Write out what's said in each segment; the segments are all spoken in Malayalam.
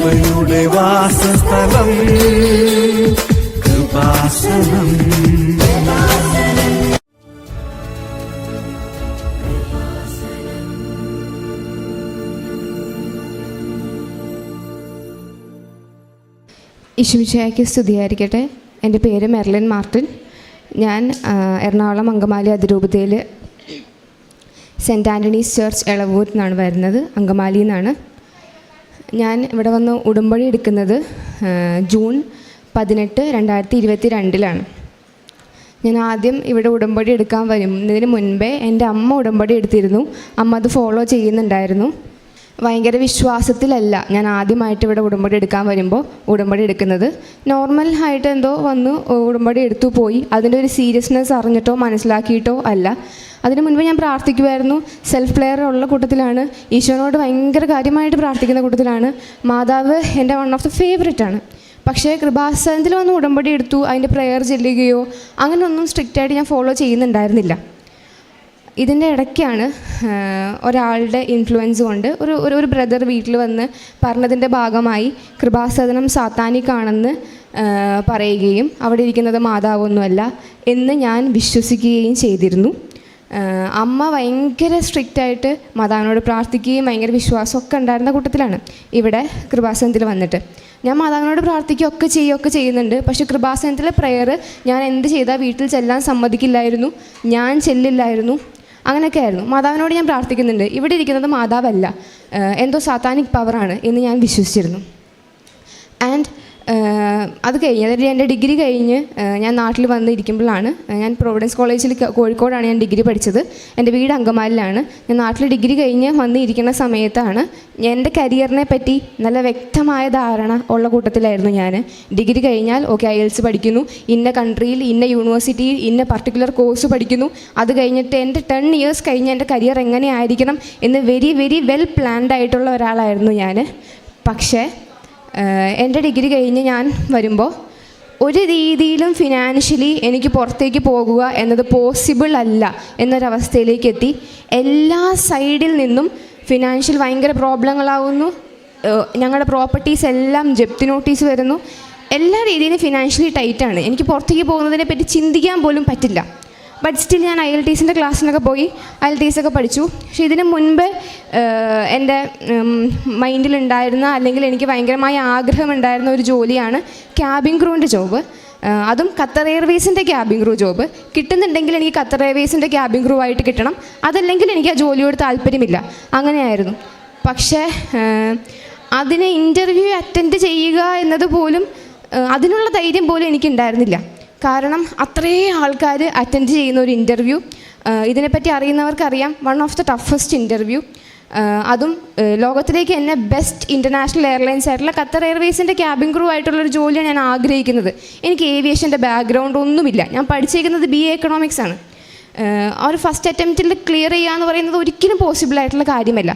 കൃപയുടെ വാസസ്ഥലം കൃപാസനം. ഈശോമിശിഹായ്ക്ക് സ്തുതിയായിരിക്കട്ടെ. എൻ്റെ പേര് മെർലിൻ മാർട്ടിൻ. ഞാൻ എറണാകുളം അങ്കമാലി അതിരൂപതയിൽ സെൻറ്റ് ആൻ്റണീസ് ചർച്ച് എളവൂർ നിന്നാണ് വരുന്നത്, അങ്കമാലിയിൽ നിന്നാണ്. ഞാൻ ഇവിടെ വന്ന് ഉടമ്പടി എടുക്കുന്നത് ജൂൺ 18, 2022 ഞാൻ ആദ്യം ഇവിടെ ഉടമ്പടി എടുക്കാൻ വരുന്നതിന് മുൻപേ എൻ്റെ അമ്മ ഉടമ്പടി എടുത്തിരുന്നു. അമ്മ അത് ഫോളോ ചെയ്യുന്നുണ്ടായിരുന്നു. ഭയങ്കര വിശ്വാസത്തിലല്ല ഞാൻ ആദ്യമായിട്ട് ഇവിടെ ഉടമ്പടി എടുക്കാൻ വരുമ്പോൾ ഉടമ്പടി എടുക്കുന്നത്. നോർമൽ ആയിട്ട് എന്തോ വന്ന് ഉടമ്പടി എടുത്തു പോയി. അതിൻ്റെ ഒരു സീരിയസ്നെസ് അറിഞ്ഞിട്ടോ മനസ്സിലാക്കിയിട്ടോ അല്ല. അതിന് മുൻപ് ഞാൻ പ്രാർത്ഥിക്കുമായിരുന്നു. സെൽഫ് പ്ലെയർ ഉള്ള കൂട്ടത്തിലാണ്. ഈശോനോട് ഭയങ്കര കാര്യമായിട്ട് പ്രാർത്ഥിക്കുന്ന കൂട്ടത്തിലാണ്. മാതാവ് എൻ്റെ വൺ ഓഫ് ദ ഫേവറേറ്റ് ആണ്. പക്ഷേ കൃപാസനത്തിൽ വന്ന് ഉടമ്പടി എടുത്തു അതിൻ്റെ പ്രെയർ ചെല്ലുകയോ അങ്ങനെയൊന്നും സ്ട്രിക്റ്റായിട്ട് ഞാൻ ഫോളോ ചെയ്യുന്നുണ്ടായിരുന്നില്ല. ഇതിൻ്റെ ഇടയ്ക്കാണ് ഒരാളുടെ ഇൻഫ്ലുവൻസ് കൊണ്ട് ഒരു ബ്രദർ വീട്ടിൽ വന്ന് പറഞ്ഞതിൻ്റെ ഭാഗമായി കൃപാസനം സാത്താനിക്കാണെന്ന് പറയുകയും അവിടെ ഇരിക്കുന്നത് മാതാവൊന്നുമല്ല എന്ന് ഞാൻ വിശ്വസിക്കുകയും ചെയ്തിരുന്നു. അമ്മ ഭയങ്കര സ്ട്രിക്റ്റായിട്ട് മാതാവിനോട് പ്രാർത്ഥിക്കുകയും ഭയങ്കര വിശ്വാസമൊക്കെ ഉണ്ടായിരുന്ന കൂട്ടത്തിലാണ് ഇവിടെ കൃപാസനത്തിൽ വന്നിട്ട്. ഞാൻ മാതാവിനോട് പ്രാർത്ഥിക്കുകയൊക്കെ ചെയ്യുന്നുണ്ട്. പക്ഷേ കൃപാസനത്തിലെ പ്രെയർ ഞാൻ എന്ത് ചെയ്താൽ വീട്ടിൽ ചെല്ലാൻ സമ്മതിക്കില്ലായിരുന്നു, ഞാൻ ചെല്ലില്ലായിരുന്നു. അങ്ങനെയൊക്കെ ആയിരുന്നു. മാതാവിനോട് ഞാൻ പ്രാർത്ഥിക്കുന്നുണ്ട്, ഇവിടെ ഇരിക്കുന്നത് മാതാവല്ല, എന്തോ സാത്താനിക് പവറാണ് എന്ന് ഞാൻ വിശ്വസിച്ചിരുന്നു. ആൻഡ് അത് കഴിഞ്ഞ്, അതായത് എൻ്റെ ഡിഗ്രി കഴിഞ്ഞ് ഞാൻ നാട്ടിൽ വന്നിരിക്കുമ്പോഴാണ്, ഞാൻ പ്രൊവിഡൻസ് കോളേജിൽ കോഴിക്കോടാണ് ഞാൻ ഡിഗ്രി പഠിച്ചത്. എൻ്റെ വീട് അങ്കമാലിലാണ്. ഞാൻ നാട്ടിൽ ഡിഗ്രി കഴിഞ്ഞ് വന്നിരിക്കുന്ന സമയത്താണ് എൻ്റെ കരിയറിനെ പറ്റി നല്ല വ്യക്തമായ ധാരണ ഉള്ള കൂട്ടത്തിലായിരുന്നു ഞാൻ. ഡിഗ്രി കഴിഞ്ഞാൽ ഓക്കെ IELTS പഠിക്കുന്നു, ഇന്ന കൺട്രിയിൽ ഇന്ന യൂണിവേഴ്സിറ്റിയിൽ ഇന്ന പർട്ടിക്കുലർ കോഴ്സ് പഠിക്കുന്നു. അത് കഴിഞ്ഞിട്ട് എൻ്റെ 10 years കഴിഞ്ഞ് എൻ്റെ കരിയർ എങ്ങനെ ആയിരിക്കണം എന്ന് വെരി വെൽ പ്ലാൻഡ് ആയിട്ടുള്ള ഒരാളായിരുന്നു ഞാൻ. പക്ഷേ എൻ്റെ ഡിഗ്രി കഴിഞ്ഞ് ഞാൻ വരുമ്പോൾ ഒരു രീതിയിലും ഫിനാൻഷ്യലി എനിക്ക് പുറത്തേക്ക് പോകുക എന്നത് പോസിബിൾ അല്ല എന്നൊരവസ്ഥയിലേക്ക് എത്തി. എല്ലാ സൈഡിൽ നിന്നും ഫിനാൻഷ്യൽ ഭയങ്കര പ്രോബ്ലങ്ങളാവുന്നു. ഞങ്ങളുടെ പ്രോപ്പർട്ടീസ് എല്ലാം ജപ്തി നോട്ടീസ് വരുന്നു. എല്ലാ രീതിയിലും ഫിനാൻഷ്യലി ടൈറ്റാണ്. എനിക്ക് പുറത്തേക്ക് പോകുന്നതിനെ പറ്റി ചിന്തിക്കാൻ പോലും പറ്റില്ല. ബട്ട് സ്റ്റിൽ ഞാൻ IELTSൻ്റെ ക്ലാസ്സിനൊക്കെ പോയി IELTS ഒക്കെ പഠിച്ചു. പക്ഷേ ഇതിന് മുൻപ് എൻ്റെ മൈൻഡിലുണ്ടായിരുന്ന, അല്ലെങ്കിൽ എനിക്ക് ഭയങ്കരമായ ആഗ്രഹമുണ്ടായിരുന്ന ഒരു ജോലിയാണ് ക്യാബിൻ ക്രൂവിൻ്റെ ജോബ്. അതും ഖത്തർ എയർവേസിൻ്റെ ക്യാബിൻ ക്രൂ ജോബ്. കിട്ടുന്നുണ്ടെങ്കിൽ എനിക്ക് ഖത്തർ എയർവേസിൻ്റെ ക്യാബിൻ ക്രൂ ആയിട്ട് കിട്ടണം, അതല്ലെങ്കിൽ എനിക്ക് ആ ജോലിയോട് താല്പര്യമില്ല. അങ്ങനെയായിരുന്നു. പക്ഷേ അതിന് ഇൻ്റർവ്യൂ അറ്റൻഡ് ചെയ്യുക എന്നത് പോലും, അതിനുള്ള ധൈര്യം പോലും എനിക്കുണ്ടായിരുന്നില്ല. കാരണം അത്രയും ആൾക്കാർ അറ്റൻഡ് ചെയ്യുന്ന ഒരു ഇൻ്റർവ്യൂ, ഇതിനെപ്പറ്റി അറിയുന്നവർക്കറിയാം, one of the toughest interview. അതും ലോകത്തിലേക്ക് എന്നെ ബെസ്റ്റ് ഇൻ്റർനാഷണൽ എയർലൈൻസ് ആയിട്ടുള്ള ഖത്തർ എയർവേസിൻ്റെ ക്യാബിൻ ക്രൂ ആയിട്ടുള്ളൊരു ജോലിയാണ് ഞാൻ ആഗ്രഹിക്കുന്നത്. എനിക്ക് ഏവിയേഷൻ്റെ ബാക്ക്ഗ്രൗണ്ട് ഒന്നുമില്ല. ഞാൻ പഠിച്ചിരിക്കുന്നത് BA എക്കണോമിക്സ് ആണ്. ആ ഒരു ഫസ്റ്റ് അറ്റംപ്റ്റിൽ ക്ലിയർ ചെയ്യുക എന്ന് പറയുന്നത് ഒരിക്കലും പോസിബിളായിട്ടുള്ള കാര്യമല്ല.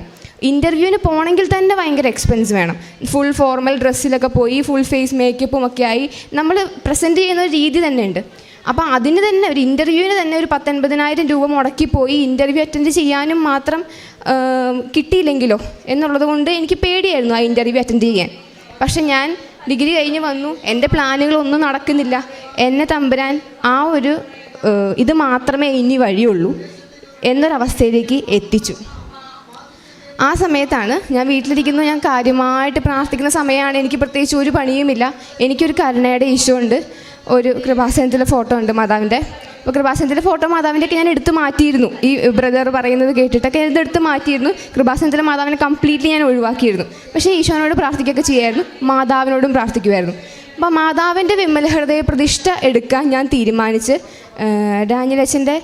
ഇൻ്റർവ്യൂവിന് പോകണമെങ്കിൽ തന്നെ ഭയങ്കര എക്സ്പെൻസ് വേണം. ഫുൾ ഫോർമൽ ഡ്രസ്സിലൊക്കെ പോയി ഫുൾ ഫേസ് മേക്കപ്പും ഒക്കെ ആയി നമ്മൾ പ്രസൻറ്റ് ചെയ്യുന്ന ഒരു രീതി തന്നെ ഉണ്ട്. അപ്പോൾ അതിന് തന്നെ ഒരു ഇൻ്റർവ്യൂവിന് തന്നെ ഒരു 10-80,000 രൂപ മുടക്കിപ്പോയി ഇൻ്റർവ്യൂ അറ്റൻഡ് ചെയ്യാനും മാത്രം കിട്ടിയില്ലെങ്കിലോ എന്നുള്ളത് കൊണ്ട് എനിക്ക് പേടിയായിരുന്നു ആ ഇൻ്റർവ്യൂ അറ്റൻഡ് ചെയ്യാൻ. പക്ഷെ ഞാൻ ഡിഗ്രി കഴിഞ്ഞ് വന്നു, എൻ്റെ പ്ലാനുകളൊന്നും നടക്കുന്നില്ല. എന്നെ തമ്പുരാൻ ആ ഒരു ഇത് മാത്രമേ ഇനി വഴിയുള്ളൂ എന്നൊരവസ്ഥയിലേക്ക് എത്തിച്ചു. ആ സമയത്താണ് ഞാൻ വീട്ടിലിരിക്കുന്നു, ഞാൻ കാര്യമായിട്ട് പ്രാർത്ഥിക്കുന്ന സമയമാണ്. എനിക്ക് പ്രത്യേകിച്ച് ഒരു പണിയുമില്ല. എനിക്കൊരു കരുണയുടെ ഈശോ ഉണ്ട്, ഒരു കൃപാസനത്തിലെ ഫോട്ടോ ഉണ്ട് മാതാവിൻ്റെ. അപ്പോൾ കൃപാസനത്തിലെ ഫോട്ടോ മാതാവിൻ്റെയൊക്കെ ഞാൻ എടുത്ത് മാറ്റിയിരുന്നു. ഈ ബ്രദർ പറയുന്നത് കേട്ടിട്ടൊക്കെ ഇതെടുത്ത് മാറ്റിയിരുന്നു. കൃപാസനത്തിലെ മാതാവിനെ കംപ്ലീറ്റ്ലി ഞാൻ ഒഴിവാക്കിയിരുന്നു. പക്ഷേ ഈശോനോട് പ്രാർത്ഥിക്കുകയൊക്കെ ചെയ്യായിരുന്നു, മാതാവിനോടും പ്രാർത്ഥിക്കുമായിരുന്നു. അപ്പോൾ മാതാവിൻ്റെ വിമല ഹൃദയ പ്രതിഷ്ഠ എടുക്കാൻ ഞാൻ തീരുമാനിച്ച് ഡാനിയൽ അച്ഛൻ്റെ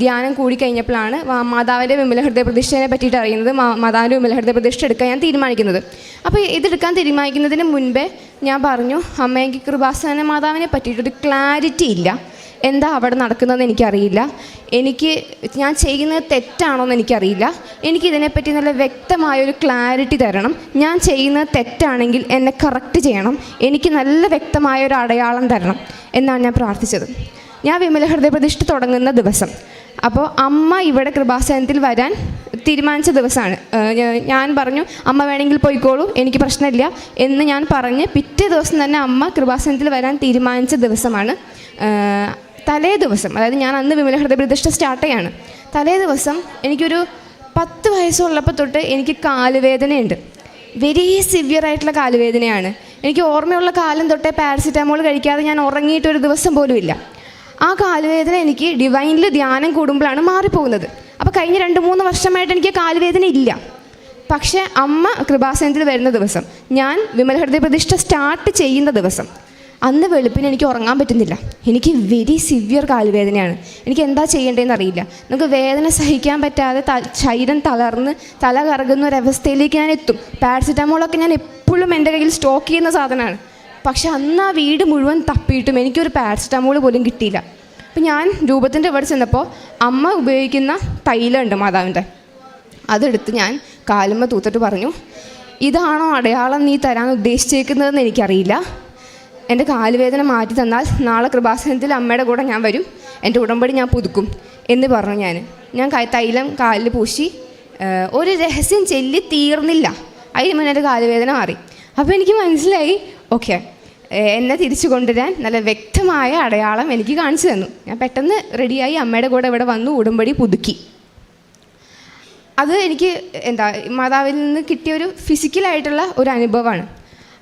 ധ്യാനം കൂടിക്കഴിഞ്ഞപ്പോഴാണ് മാതാവിൻ്റെ വിമല ഹൃദയ പ്രതിഷ്ഠയെ പറ്റിയിട്ട് അറിയുന്നത്. മാതാവിൻ്റെ വിമല ഹൃദയ പ്രതിഷ്ഠ എടുക്കാൻ ഞാൻ തീരുമാനിക്കുന്നത്. അപ്പോൾ ഇതെടുക്കാൻ തീരുമാനിക്കുന്നതിന് മുൻപേ ഞാൻ പറഞ്ഞു, അമ്മ എനിക്ക് കൃപാസന മാതാവിനെ പറ്റിയിട്ടൊരു ക്ലാരിറ്റി ഇല്ല, എന്താ അവിടെ നടക്കുന്നതെന്ന് എനിക്കറിയില്ല, ഞാൻ ചെയ്യുന്നത് തെറ്റാണോയെന്ന് എനിക്കറിയില്ല, എനിക്കിതിനെപ്പറ്റി നല്ല വ്യക്തമായൊരു ക്ലാരിറ്റി തരണം, ഞാൻ ചെയ്യുന്നത് തെറ്റാണെങ്കിൽ എന്നെ കറക്റ്റ് ചെയ്യണം, എനിക്ക് നല്ല വ്യക്തമായൊരു അടയാളം തരണം എന്നാണ് ഞാൻ പ്രാർത്ഥിച്ചത്. ഞാൻ വിമല ഹൃദയ പ്രതിഷ്ഠ തുടങ്ങുന്ന ദിവസം അപ്പോൾ അമ്മ ഇവിടെ കൃപാസനത്തിൽ വരാൻ തീരുമാനിച്ച ദിവസമാണ്. ഞാൻ പറഞ്ഞു അമ്മ വേണമെങ്കിൽ പോയിക്കോളൂ, എനിക്ക് പ്രശ്നമില്ല എന്ന് ഞാൻ പറഞ്ഞ് പിറ്റേ ദിവസം തന്നെ അമ്മ കൃപാസനത്തിൽ വരാൻ തീരുമാനിച്ച ദിവസമാണ്. തലേ ദിവസം, അതായത് ഞാൻ അന്ന് വിമല ഹൃദയ പ്രതിഷ്ഠ സ്റ്റാർട്ട് ചെയ്യാണ്. തലേ ദിവസം എനിക്കൊരു 10 വയസ്സുള്ളപ്പോൾ തൊട്ട് എനിക്ക് കാലുവേദനയുണ്ട്. വെരി സിവിയർ ആയിട്ടുള്ള കാലുവേദനയാണ്. എനിക്ക് ഓർമ്മയുള്ള കാലം തൊട്ടേ പാരസിറ്റാമോൾ കഴിക്കാതെ ഞാൻ ഉറങ്ങിയിട്ടൊരു ദിവസം പോലും ഇല്ല. ആ കാലുവേദന എനിക്ക് ഡിവൈനിൽ ധ്യാനം കൂടുമ്പോഴാണ് മാറിപ്പോകുന്നത്. അപ്പോൾ കഴിഞ്ഞ 2-3 വർഷമായിട്ട് എനിക്ക് കാലുവേദന ഇല്ല. പക്ഷേ അമ്മ കൃപാസനത്തിൽ വരുന്ന ദിവസം, ഞാൻ വിമല ഹൃദയ പ്രതിഷ്ഠ സ്റ്റാർട്ട് ചെയ്യുന്ന ദിവസം, അന്ന് വെളുപ്പിന് എനിക്ക് ഉറങ്ങാൻ പറ്റുന്നില്ല. എനിക്ക് വെരി സിവിയർ കാലുവേദനയാണ്. എനിക്ക് എന്താ ചെയ്യേണ്ടതെന്ന് അറിയില്ല. നമുക്ക് വേദന സഹിക്കാൻ പറ്റാതെ ശരീരം തളർന്ന് തല കറങ്ങുന്ന ഒരവസ്ഥയിലേക്ക് ഞാൻ എത്തും. പാരസിറ്റാമോളൊക്കെ ഞാൻ എപ്പോഴും എൻ്റെ കയ്യിൽ സ്റ്റോക്ക് ചെയ്യുന്ന സാധനമാണ്. പക്ഷെ അന്ന് ആ വീട് മുഴുവൻ തപ്പിയിട്ടും എനിക്കൊരു പാരസിറ്റാമോൾ പോലും കിട്ടിയില്ല. അപ്പം ഞാൻ രൂപത്തിൻ്റെ ഇവിടെ ചെന്നപ്പോൾ അമ്മ ഉപയോഗിക്കുന്ന തൈലമുണ്ട് മാതാവിൻ്റെ, അതെടുത്ത് ഞാൻ കാലുമ്മ തൂത്തിട്ട് പറഞ്ഞു, ഇതാണോ അടയാളം നീ തരാൻ ഉദ്ദേശിച്ചേക്കുന്നതെന്ന് എനിക്കറിയില്ല. എൻ്റെ കാലുവേദന മാറ്റി തന്നാൽ നാളെ കൃപാസനത്തിൽ അമ്മയുടെ കൂടെ ഞാൻ വരും, എൻ്റെ ഉടമ്പടി ഞാൻ പുതുക്കും എന്ന് പറഞ്ഞു. ഞാൻ തൈലം കാലിൽ പൂശി. ഒരു രഹസ്യം ചൊല്ലി തീർന്നില്ല, അതിന് മുന്നേ എൻ്റെ കാലുവേദന മാറി. അപ്പോൾ എനിക്ക് മനസ്സിലായി, ഓക്കെ, എന്നെ തിരിച്ചു കൊണ്ടുവരാൻ നല്ല വ്യക്തമായ അടയാളം എനിക്ക് കാണിച്ചു തന്നു. ഞാൻ പെട്ടെന്ന് റെഡിയായി അമ്മയുടെ കൂടെ ഇവിടെ വന്നു, ഉടമ്പടി പുതുക്കി. അത് എനിക്ക് മാതാവിൽ നിന്ന് കിട്ടിയൊരു ഫിസിക്കലായിട്ടുള്ള ഒരു അനുഭവമാണ്.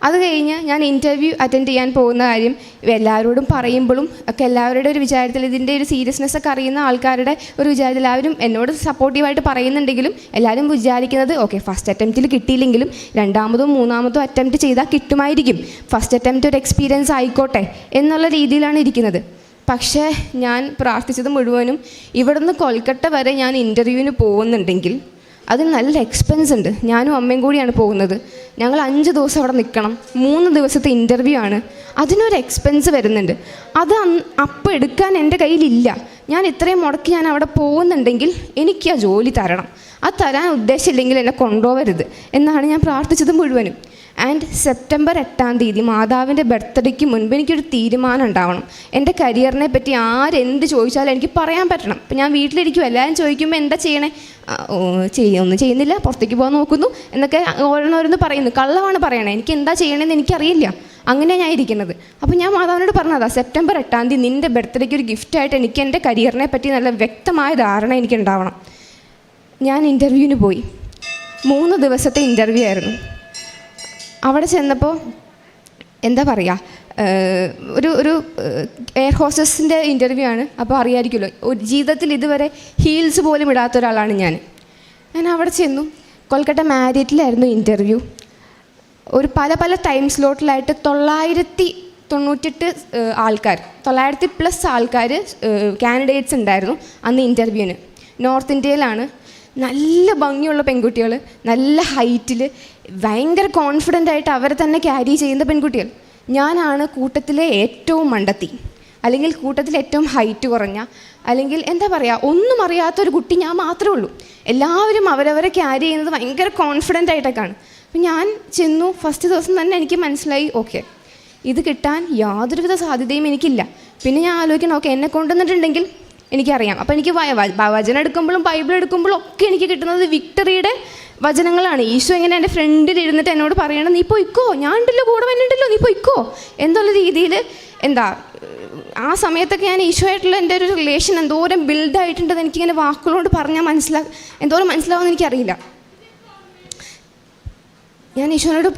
അത് കഴിഞ്ഞ് ഞാൻ ഇൻ്റർവ്യൂ അറ്റൻഡ് ചെയ്യാൻ പോകുന്ന കാര്യം എല്ലാവരോടും പറയുമ്പോഴും ഒക്കെ എല്ലാവരുടെ ഒരു വിചാരത്തിൽ, ഇതിൻ്റെ ഒരു സീരിയസ്നെസ് ഒക്കെ അറിയുന്ന ആൾക്കാരുടെ ഒരു വിചാരത്തിൽ എല്ലാവരും എന്നോട് സപ്പോർട്ടീവായിട്ട് പറയുന്നുണ്ടെങ്കിലും എല്ലാവരും വിചാരിക്കുന്നത് ഓക്കെ, ഫസ്റ്റ് അറ്റംപ്റ്റിൽ കിട്ടിയില്ലെങ്കിലും 2ാമതോ 3ാമതോ അറ്റംപ്റ്റ് ചെയ്താൽ കിട്ടുമായിരിക്കും, ഫസ്റ്റ് അറ്റംപ്റ്റ് ഒരു എക്സ്പീരിയൻസ് ആയിക്കോട്ടെ എന്നുള്ള രീതിയിലാണ് ഇരിക്കുന്നത്. പക്ഷേ ഞാൻ പ്രാർത്ഥിച്ചത് മുഴുവനും ഇവിടുന്ന് കൊൽക്കട്ട വരെ ഞാൻ ഇൻ്റർവ്യൂവിന് പോകുന്നുണ്ടെങ്കിൽ അതിന് നല്ല എക്സ്പെൻസ് ഉണ്ട്. ഞാനും അമ്മയും കൂടിയാണ് പോകുന്നത്. ഞങ്ങൾ 5 ദിവസം അവിടെ നിൽക്കണം, 3 ദിവസത്തെ ഇൻ്റർവ്യൂ ആണ്, അതിനൊരു എക്സ്പെൻസ് വരുന്നുണ്ട്. അത് അപ്പം എടുക്കാൻ എൻ്റെ കയ്യിലില്ല. ഞാൻ ഇത്രയും മുടക്കി ഞാൻ അവിടെ പോകുന്നുണ്ടെങ്കിൽ എനിക്ക് ആ ജോലി തരണം. അത് തരാൻ ഉദ്ദേശമില്ലെങ്കിൽ എന്നെ കൊണ്ടുപോകരുത് എന്നാണ് ഞാൻ പ്രാർത്ഥിച്ചത് മുഴുവനും. ആൻഡ് സെപ്റ്റംബർ 8-ാം തീയതി മാതാവിൻ്റെ ബർത്ത്ഡേക്ക് മുൻപ് എനിക്കൊരു തീരുമാനം ഉണ്ടാവണം. എൻ്റെ കരിയറിനെ പറ്റി ആരെന്ത് ചോദിച്ചാലും എനിക്ക് പറയാൻ പറ്റണം. ഇപ്പം ഞാൻ വീട്ടിലിരിക്കും, എല്ലാവരും ചോദിക്കുമ്പോൾ എന്താ ചെയ്യണേ, ഒന്നും ചെയ്യുന്നില്ല, പുറത്തേക്ക് പോകാൻ നോക്കുന്നു എന്നൊക്കെ ഓരോന്നോരോന്ന് പറയുന്നു. കള്ളമാണ് പറയണേ, എനിക്ക് എന്താ ചെയ്യണമെന്ന് എനിക്കറിയില്ല. അങ്ങനെ ഞാൻ ഇരിക്കുന്നത്. അപ്പോൾ ഞാൻ മാതാവിനോട് പറഞ്ഞതാ, സെപ്റ്റംബർ 8-ാം തീയതി നിൻ്റെ ബർത്ത്ഡേക്ക് ഒരു ഗിഫ്റ്റായിട്ട് എനിക്ക് എൻ്റെ കരിയറിനെ പറ്റി നല്ല വ്യക്തമായ ധാരണ എനിക്ക് ഉണ്ടാവണം. ഞാൻ ഇൻ്റർവ്യൂവിന് പോയി. 3 ദിവസത്തെ ഇൻ്റർവ്യൂ ആയിരുന്നു. അവിടെ ചെന്നപ്പോൾ എന്താ പറയുക, ഒരു എയർ ഹോസ്റ്റസിൻ്റെ ഇൻ്റർവ്യൂ ആണ്. അപ്പോൾ അറിയാമായിരിക്കുമല്ലോ, ഒരു ജീവിതത്തിൽ ഇതുവരെ ഹീൽസ് പോലും ഇടാത്ത ഒരാളാണ് ഞാൻ അവിടെ ചെന്നു. കൊൽക്കട്ട മാരിയറ്റിലായിരുന്നു ഇൻ്റർവ്യൂ. ഒരു പല ടൈം സ്ലോട്ടിലായിട്ട് 998 ആൾക്കാർ, 900+ ആൾക്കാർ കാൻഡിഡേറ്റ്സ് ഉണ്ടായിരുന്നു അന്ന് ഇൻ്റർവ്യൂവിന്. നോർത്ത് ഇന്ത്യയിലാണ്. നല്ല ഭംഗിയുള്ള പെൺകുട്ടികൾ, നല്ല ഹൈറ്റിൽ, ഭയങ്കര കോൺഫിഡൻ്റ് ആയിട്ട് അവരെ തന്നെ ക്യാരി ചെയ്യുന്ന പെൺകുട്ടികൾ. ഞാനാണ് കൂട്ടത്തിലെ ഏറ്റവും മണ്ടത്തി, അല്ലെങ്കിൽ കൂട്ടത്തിൽ ഏറ്റവും ഹൈറ്റ് കുറഞ്ഞ, അല്ലെങ്കിൽ എന്താ പറയുക, ഒന്നും അറിയാത്തൊരു കുട്ടി ഞാൻ മാത്രമേ ഉള്ളൂ. എല്ലാവരും അവരവരെ ക്യാരി ചെയ്യുന്നത് ഭയങ്കര കോൺഫിഡൻ്റ് ആയിട്ടൊക്കെയാണ്. അപ്പം ഞാൻ ചെന്നു. ഫസ്റ്റ് ദിവസം തന്നെ എനിക്ക് മനസ്സിലായി, ഓക്കെ, ഇത് കിട്ടാൻ യാതൊരുവിധ സാധ്യതയും എനിക്കില്ല. പിന്നെ ഞാൻ ആലോചിക്കണം, ഓക്കെ, എന്നെ കൊണ്ടുവന്നിട്ടുണ്ടെങ്കിൽ എനിക്കറിയാം. അപ്പോൾ എനിക്ക് വചനം എടുക്കുമ്പോഴും ബൈബിൾ എടുക്കുമ്പോഴും ഒക്കെ എനിക്ക് കിട്ടുന്നത് വിക്ടറിയുടെ വചനങ്ങളാണ്. ഈശോ ഇങ്ങനെ എൻ്റെ ഫ്രണ്ടിൽ ഇരുന്നിട്ട് എന്നോട് പറയണം, നീ പോയിക്കോ, ഞാൻ ഉണ്ടല്ലോ, കൂടെ വന്നിട്ടുണ്ടല്ലോ, നീ പോയിക്കോ എന്നുള്ള രീതിയിൽ. ആ സമയത്തൊക്കെ ഞാൻ ഈശോയായിട്ടുള്ള എൻ്റെ ഒരു റിലേഷൻ എന്തോരം ബിൽഡായിട്ടുണ്ടെന്ന് എനിക്കിങ്ങനെ വാക്കുകളോട് പറഞ്ഞാൽ എന്തോരം മനസ്സിലാവുമെന്ന് എനിക്കറിയില്ല. ഞാൻ ഈശോനോട്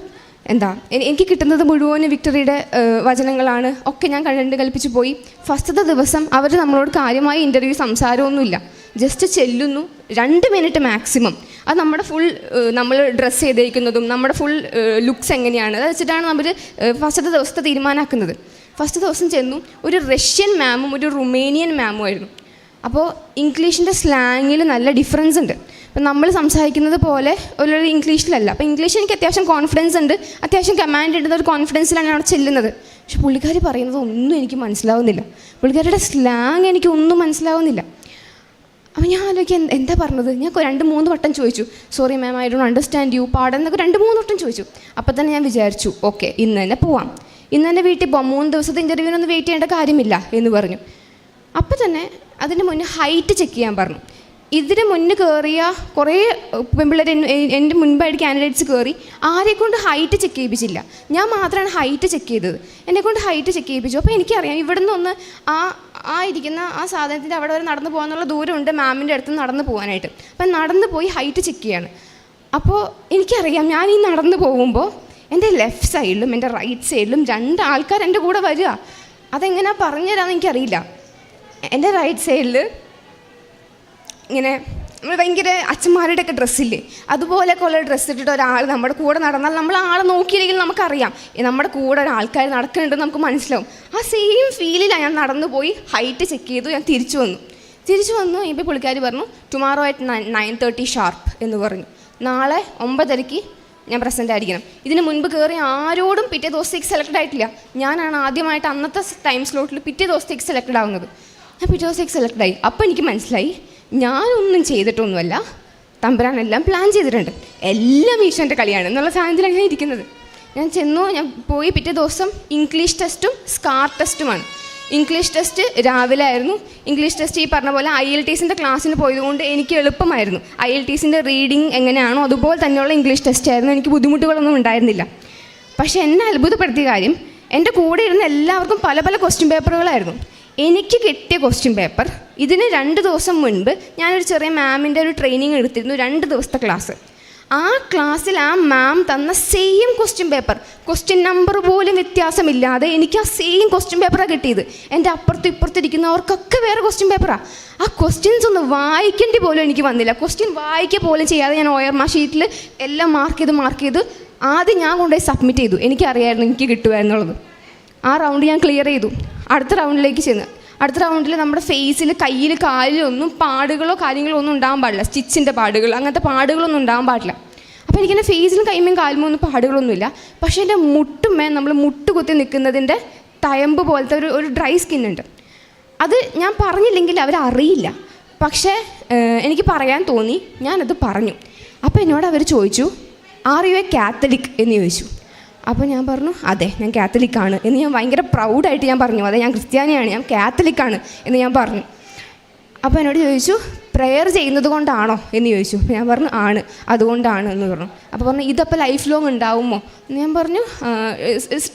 എനിക്ക് കിട്ടുന്നത് മുഴുവനും വിക്ടറിയുടെ വചനങ്ങളാണ്. ഒക്കെ ഞാൻ കൽപ്പിച്ചു പോയി. ഫസ്റ്റത്തെ ദിവസം അവർ നമ്മളോട് കാര്യമായി ഇൻ്റർവ്യൂ സംസാരമൊന്നുമില്ല, ജസ്റ്റ് ചെല്ലുന്നു, 2 മിനിറ്റ് മാക്സിമം. അത് നമ്മുടെ നമ്മൾ ഡ്രസ്സ് ചെയ്തേക്കുന്നതും നമ്മുടെ ഫുൾ ലുക്സ് എങ്ങനെയാണ് അത് വെച്ചിട്ടാണ് നമ്മൾ ഫസ്റ്റത്തെ ദിവസത്തെ തീരുമാനമാക്കുന്നത്. ഫസ്റ്റ് ദിവസം ചെന്നു. ഒരു റഷ്യൻ മാമും ഒരു റുമേനിയൻ മാമും ആയിരുന്നു. അപ്പോൾ ഇംഗ്ലീഷിൻ്റെ സ്ലാങ്ങിൽ നല്ല ഡിഫറൻസ് ഉണ്ട്. അപ്പം നമ്മൾ സംസാരിക്കുന്നത് പോലെ ഒരു ഇംഗ്ലീഷിലല്ല. അപ്പോൾ ഇംഗ്ലീഷ് എനിക്ക് അത്യാവശ്യം കോൺഫിഡൻസ് ഉണ്ട്, അത്യാവശ്യം കമാൻഡ് ഉണ്ട്, ഒരു കോൺഫിഡൻസിലാണ് ഞാൻ അവിടെ ചെല്ലുന്നത്. പക്ഷെ പുള്ളിക്കാരി പറയുന്നത് ഒന്നും എനിക്ക് മനസ്സിലാവുന്നില്ല. പുള്ളിക്കാരുടെ സ്ലാങ് എനിക്ക് ഒന്നും മനസ്സിലാവുന്നില്ല. അപ്പോൾ ഞാൻ ആലോചിക്കാൻ എന്താ പറഞ്ഞത്. ഞാൻ 2-3 വട്ടം ചോദിച്ചു, sorry ma'am, I don't understand you, പാടെന്നൊക്കെ 2-3 വട്ടം ചോദിച്ചു. അപ്പോൾ തന്നെ ഞാൻ വിചാരിച്ചു, ഓക്കെ, ഇന്ന് തന്നെ പോവാം, ഇന്ന് തന്നെ വീട്ടിൽ പോവാം, 3 ദിവസത്തെ ഇൻ്റർവ്യൂവിനൊന്നും വെയിറ്റ് ചെയ്യേണ്ട കാര്യമില്ല എന്ന് പറഞ്ഞു. അപ്പോൾ തന്നെ അതിന് മുന്നേ ഹൈറ്റ് ചെക്ക് ചെയ്യാൻ പറഞ്ഞു. ഇതിന് മുന്നേ കയറിയ കുറേ പെൺപിള്ളേർ എൻ്റെ മുൻപായിട്ട് കാൻഡിഡേറ്റ്സ് കയറി ആരെക്കൊണ്ട് ഹൈറ്റ് ചെക്ക് ചെയ്യിപ്പിച്ചില്ല. ഞാൻ മാത്രമാണ് ഹൈറ്റ് ചെക്ക് ചെയ്തത്. എന്നെക്കൊണ്ട് ഹൈറ്റ് ചെക്ക് ചെയ്യിപ്പിച്ചു. അപ്പോൾ എനിക്കറിയാം ഇവിടെ നിന്ന് ആ ഇരിക്കുന്ന ആ സാധനത്തിൻ്റെ അവിടെ വരെ നടന്നു പോകാനുള്ള ദൂരമുണ്ട് മാമിൻ്റെ അടുത്ത് നടന്നു പോകാനായിട്ട്. അപ്പം നടന്നു പോയി ഹൈറ്റ് ചെക്ക് ചെയ്യാണ്. അപ്പോൾ എനിക്കറിയാം ഞാൻ ഈ നടന്നു പോകുമ്പോൾ എൻ്റെ ലെഫ്റ്റ് സൈഡിലും എൻ്റെ റൈറ്റ് സൈഡിലും 2 ആൾക്കാർ എൻ്റെ കൂടെ വരിക. അതെങ്ങനെയാണ് പറഞ്ഞു തരാമെന്ന് എനിക്കറിയില്ല. എൻ്റെ റൈറ്റ് സൈഡിൽ ഇങ്ങനെ നമ്മൾ ഭയങ്കര അച്ഛന്മാരുടെയൊക്കെ ഡ്രസ്സില്ലേ, അതുപോലെയൊക്കെ ഉള്ള ഡ്രസ്സ് ഇട്ടിട്ട് ഒരാൾ നമ്മുടെ കൂടെ നടന്നാൽ നമ്മൾ ആളെ നോക്കിയില്ലെങ്കിൽ നമുക്കറിയാം നമ്മുടെ കൂടെ ഒരാൾക്കാർ നടക്കുന്നുണ്ടെന്ന് നമുക്ക് മനസ്സിലാവും. ആ സെയിം ഫീലിലാണ് ഞാൻ നടന്നു പോയി ഹൈറ്റ് ചെക്ക് ചെയ്തു. ഞാൻ തിരിച്ചു വന്നു ഇപ്പോൾ പുള്ളിക്കാരി പറഞ്ഞു ടുമാറോ അറ്റ് 9:30 ഷാർപ്പ് എന്ന് പറഞ്ഞു. നാളെ 9:30 ഞാൻ പ്രസൻ്റ് ആയിരിക്കണം. ഇതിന് മുൻപ് കയറി ആരോടും പിറ്റേ ദിവസത്തേക്ക് സെലക്ട് ആയിട്ടില്ല. ഞാനാണ് ആദ്യമായിട്ട് അന്നത്തെ ടൈം സ്ലോട്ടിൽ പിറ്റേ ദിവസത്തേക്ക് സെലക്ട് ആവുന്നത്. ഞാൻ പിറ്റേ ദിവസത്തേക്ക് സെലക്ട് ആയി. അപ്പോൾ എനിക്ക് മനസ്സിലായി ഞാനൊന്നും ചെയ്തിട്ടൊന്നുമല്ല, തമ്പുരാനെല്ലാം പ്ലാൻ ചെയ്തിട്ടുണ്ട്, എല്ലാം ഈശ്വരൻ്റെ കളിയാണ് എന്നുള്ള സാധനത്തിലാണ് ഞാൻ ഇരിക്കുന്നത്. ഞാൻ പോയി പിറ്റേ ദിവസം ഇംഗ്ലീഷ് ടെസ്റ്റും സ്കാർ ടെസ്റ്റുമാണ്. ഇംഗ്ലീഷ് ടെസ്റ്റ് രാവിലെ ആയിരുന്നു. ഇംഗ്ലീഷ് ടെസ്റ്റ് ഈ പറഞ്ഞ പോലെ IELTSൻ്റെ ക്ലാസ്സിന് പോയതുകൊണ്ട് എനിക്ക് എളുപ്പമായിരുന്നു. IELTSൻ്റെ റീഡിങ് എങ്ങനെയാണോ അതുപോലെ തന്നെയുള്ള ഇംഗ്ലീഷ് ടെസ്റ്റ് ആയിരുന്നു. എനിക്ക് ബുദ്ധിമുട്ടുകളൊന്നും ഉണ്ടായിരുന്നില്ല. പക്ഷേ എന്നെ അത്ഭുതപ്പെടുത്തിയ കാര്യം എൻ്റെ കൂടെ ഇരുന്ന എല്ലാവർക്കും പല പല ക്വസ്റ്റ്യൻ പേപ്പറുകളായിരുന്നു. എനിക്ക് കിട്ടിയ ക്വസ്റ്റ്യൻ പേപ്പർ ഇതിന് 2 ദിവസം മുൻപ് ഞാനൊരു ചെറിയ മാമിൻ്റെ ഒരു ട്രെയിനിങ് എടുത്തിരുന്നു, 2 ദിവസത്തെ ക്ലാസ്. ആ ക്ലാസ്സിൽ ആ മാം തന്ന same question paper, question number പോലും വ്യത്യാസമില്ലാതെ എനിക്ക് ആ സെയിം ക്വസ്റ്റ്യൻ പേപ്പറാണ് കിട്ടിയത്. എൻ്റെ അപ്പുറത്തും ഇപ്പുറത്തിരിക്കുന്നവർക്കൊക്കെ വേറെ ക്വസ്റ്റ്യൻ പേപ്പറാണ്. ആ ക്വസ്റ്റ്യൻസ് ഒന്ന് വായിക്കേണ്ടി പോലും എനിക്ക് വന്നില്ല. ക്വസ്റ്റ്യൻ വായിക്കുക പോലും ചെയ്യാതെ ഞാൻ ORMA ഷീറ്റിൽ എല്ലാം മാർക്ക് ചെയ്ത് ആദ്യം ഞാൻ കൊണ്ടുപോയി സബ്മിറ്റ് ചെയ്തു. എനിക്കറിയായിരുന്നു എനിക്ക് കിട്ടുമായിരുന്നുള്ളത്. ആ റൗണ്ട് ഞാൻ ക്ലിയർ ചെയ്തു. അടുത്ത റൗണ്ടിലേക്ക് ചെന്ന് അടുത്ത റൗണ്ടിൽ നമ്മുടെ ഫേസിൽ, കയ്യിൽ, കാലിലൊന്നും പാടുകളോ കാര്യങ്ങളോ ഒന്നും ഉണ്ടാകാൻ പാടില്ല. സ്റ്റിച്ചിൻ്റെ പാടുകൾ, അങ്ങനത്തെ പാടുകളൊന്നും ഉണ്ടാകാൻ പാടില്ല. അപ്പോൾ എനിക്കെൻ്റെ ഫേസിലും കൈമേയും കാലുമോ ഒന്നും പാടുകളൊന്നുമില്ല. പക്ഷേ എൻ്റെ മുട്ടുമേ നമ്മൾ മുട്ടുകുത്തി നിൽക്കുന്നതിൻ്റെ തയമ്പ് പോലത്തെ ഒരു ഡ്രൈ സ്കിന്നുണ്ട്. അത് ഞാൻ പറഞ്ഞില്ലെങ്കിൽ അവരറിയില്ല. പക്ഷേ എനിക്ക് പറയാൻ തോന്നി, ഞാനത് പറഞ്ഞു. അപ്പോൾ എന്നോട് അവർ ചോദിച്ചു ആർ യു എ കാത്തലിക് എന്ന് ചോദിച്ചു. അപ്പോൾ ഞാൻ പറഞ്ഞു അതെ ഞാൻ കാത്തലിക്കാണ് എന്ന് ഞാൻ ഭയങ്കര പ്രൗഡായിട്ട് ഞാൻ പറഞ്ഞു. അതെ ഞാൻ ക്രിസ്ത്യാനിയാണ്, ഞാൻ കാത്തലിക്കാണ് എന്ന് ഞാൻ പറഞ്ഞു. അപ്പോൾ എന്നോട് ചോദിച്ചു പ്രെയർ ചെയ്യുന്നത് കൊണ്ടാണോ എന്ന് ചോദിച്ചു. ഞാൻ പറഞ്ഞു ആണ്, അതുകൊണ്ടാണ് എന്ന് പറഞ്ഞു. അപ്പോൾ പറഞ്ഞു ഇതപ്പോൾ ലൈഫ് ലോങ് ഉണ്ടാവുമോ എന്ന് ഞാൻ പറഞ്ഞു.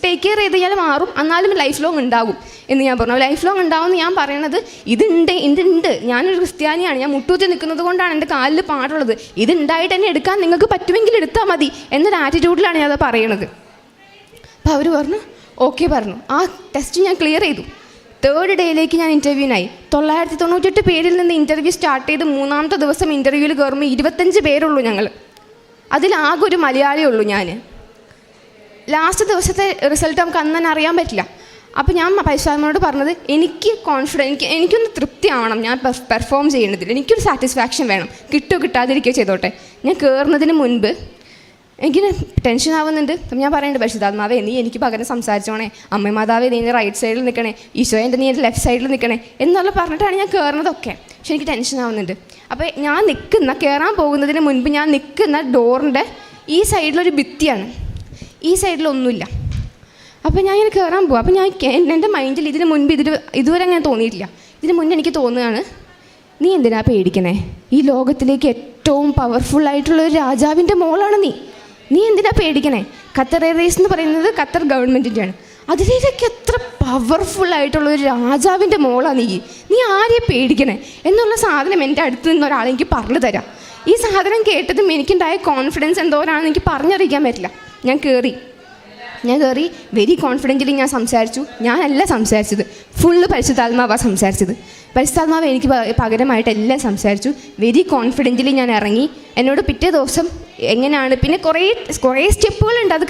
ടേക്ക് കെയർ ചെയ്ത് കഴിഞ്ഞാൽ മാറും, എന്നാലും ലൈഫ് ലോങ് ഉണ്ടാകും എന്ന് ഞാൻ പറഞ്ഞു. ലൈഫ് ലോങ് ഉണ്ടാവുമെന്ന് ഞാൻ പറയണത് ഇതുണ്ട്, ഞാനൊരു ക്രിസ്ത്യാനിയാണ്, ഞാൻ മുട്ടൂത്തി നിൽക്കുന്നത് കൊണ്ടാണ് എൻ്റെ കാലിൽ പാടുള്ളത്, ഇതുണ്ടായിട്ട് തന്നെ എടുക്കാൻ നിങ്ങൾക്ക് പറ്റുമെങ്കിൽ എടുത്താൽ മതി എന്നൊരു ആറ്റിറ്റ്യൂഡിലാണ് ഞാനത് പറയണത്. അപ്പോൾ അവർ പറഞ്ഞു ഓക്കെ പറഞ്ഞു. ആ ടെസ്റ്റ് ഞാൻ ക്ലിയർ ചെയ്തു. 3rd ഡേയിലേക്ക് ഞാൻ ഇൻ്റർവ്യൂവിനായി. 998 പേരിൽ നിന്ന് ഇൻ്റർവ്യൂ സ്റ്റാർട്ട് ചെയ്ത് 3ാമത്തെ ദിവസം ഇൻ്റർവ്യൂവിൽ കയറുമ്പോൾ 25 പേരുള്ളൂ ഞങ്ങൾ. അതിലാകെ ഒരു മലയാളിയേ ഉള്ളൂ ഞാൻ. ലാസ്റ്റ് ദിവസത്തെ റിസൾട്ട് നമുക്ക് അന്ന് തന്നെ അറിയാൻ പറ്റില്ല. അപ്പോൾ ഞാൻ പരിശോധനയോട് പറഞ്ഞത് എനിക്ക് എനിക്കൊന്ന് തൃപ്തിയാവണം ഞാൻ പെർഫോം ചെയ്യുന്നതിൽ, എനിക്കൊരു സാറ്റിസ്ഫാക്ഷൻ വേണം, കിട്ടുമോ കിട്ടാതിരിക്കുകയോ ചെയ്തോട്ടെ. ഞാൻ കയറുന്നതിന് മുൻപ് എനിക്ക് ടെൻഷൻ ആവുന്നുണ്ട്. അപ്പം ഞാൻ പറയുന്നുണ്ട് പരിശുദ്ധാത്മാവേ നീ എനിക്ക് പകരം സംസാരിച്ചോണേ, അമ്മ മാതാവേ നീ എൻ്റെ റൈറ്റ് സൈഡിൽ നിൽക്കണേ, ഈശോയെ എൻ്റെ നീ എൻ്റെ ലെഫ്റ്റ് സൈഡിൽ നിൽക്കണേ എന്നുള്ള പറഞ്ഞിട്ടാണ് ഞാൻ കയറുന്നതൊക്കെ. പക്ഷെ എനിക്ക് ടെൻഷൻ ആവുന്നുണ്ട്. അപ്പോൾ ഞാൻ കയറാൻ പോകുന്നതിന് മുൻപ് ഞാൻ നിൽക്കുന്ന ഡോറിൻ്റെ ഈ സൈഡിലൊരു ഭിത്തിയാണ്, ഈ സൈഡിലൊന്നുമില്ല. അപ്പോൾ ഞാൻ ഇങ്ങനെ കയറാൻ പോകും. അപ്പോൾ എൻ്റെ മൈൻഡിൽ ഇതിന് മുൻപ് ഇതുവരെ ഞാൻ തോന്നിയിട്ടില്ല. ഇതിന് മുന്നേ എനിക്ക് തോന്നുകയാണ് നീ എന്തിനാ പേടിക്കണേ, ഈ ലോകത്തിലേക്ക് ഏറ്റവും പവർഫുള്ളായിട്ടുള്ളൊരു രാജാവിൻ്റെ മോളാണ് നീ എന്തിനാ പേടിക്കണേ. ഖത്തർ എയർവേസ് എന്ന് പറയുന്നത് ഖത്തർ ഗവൺമെൻറ്റിൻ്റെയാണ്. അതിലേക്ക് എത്ര പവർഫുള്ളായിട്ടുള്ളൊരു രാജാവിൻ്റെ മോളാണ് നീ ആരെയും പേടിക്കണേ എന്നുള്ള സാധനം എൻ്റെ അടുത്ത് നിന്ന് ഒരാൾ എനിക്ക് പറഞ്ഞു തരാം. ഈ സാധനം കേട്ടതും എനിക്കുണ്ടായ കോൺഫിഡൻസ് എന്തോരാണെന്ന് എനിക്ക് പറഞ്ഞറിയിക്കാൻ പറ്റില്ല. ഞാൻ കയറി വെരി കോൺഫിഡൻ്റലി ഞാൻ സംസാരിച്ചു. ഞാനല്ല സംസാരിച്ചത്, ഫുള്ള് പരിശുദ്ധാത്മാവാണ് സംസാരിച്ചത്. പരിശുദ്ധാത്മാവ് എനിക്ക് പകരമായിട്ട് എല്ലാം സംസാരിച്ചു. വെരി കോൺഫിഡൻ്റലി ഞാൻ ഇറങ്ങി. എന്നോട് പിറ്റേ ദിവസം എങ്ങനെയാണ്, പിന്നെ കുറേ സ്റ്റെപ്പുകളുണ്ട് അത്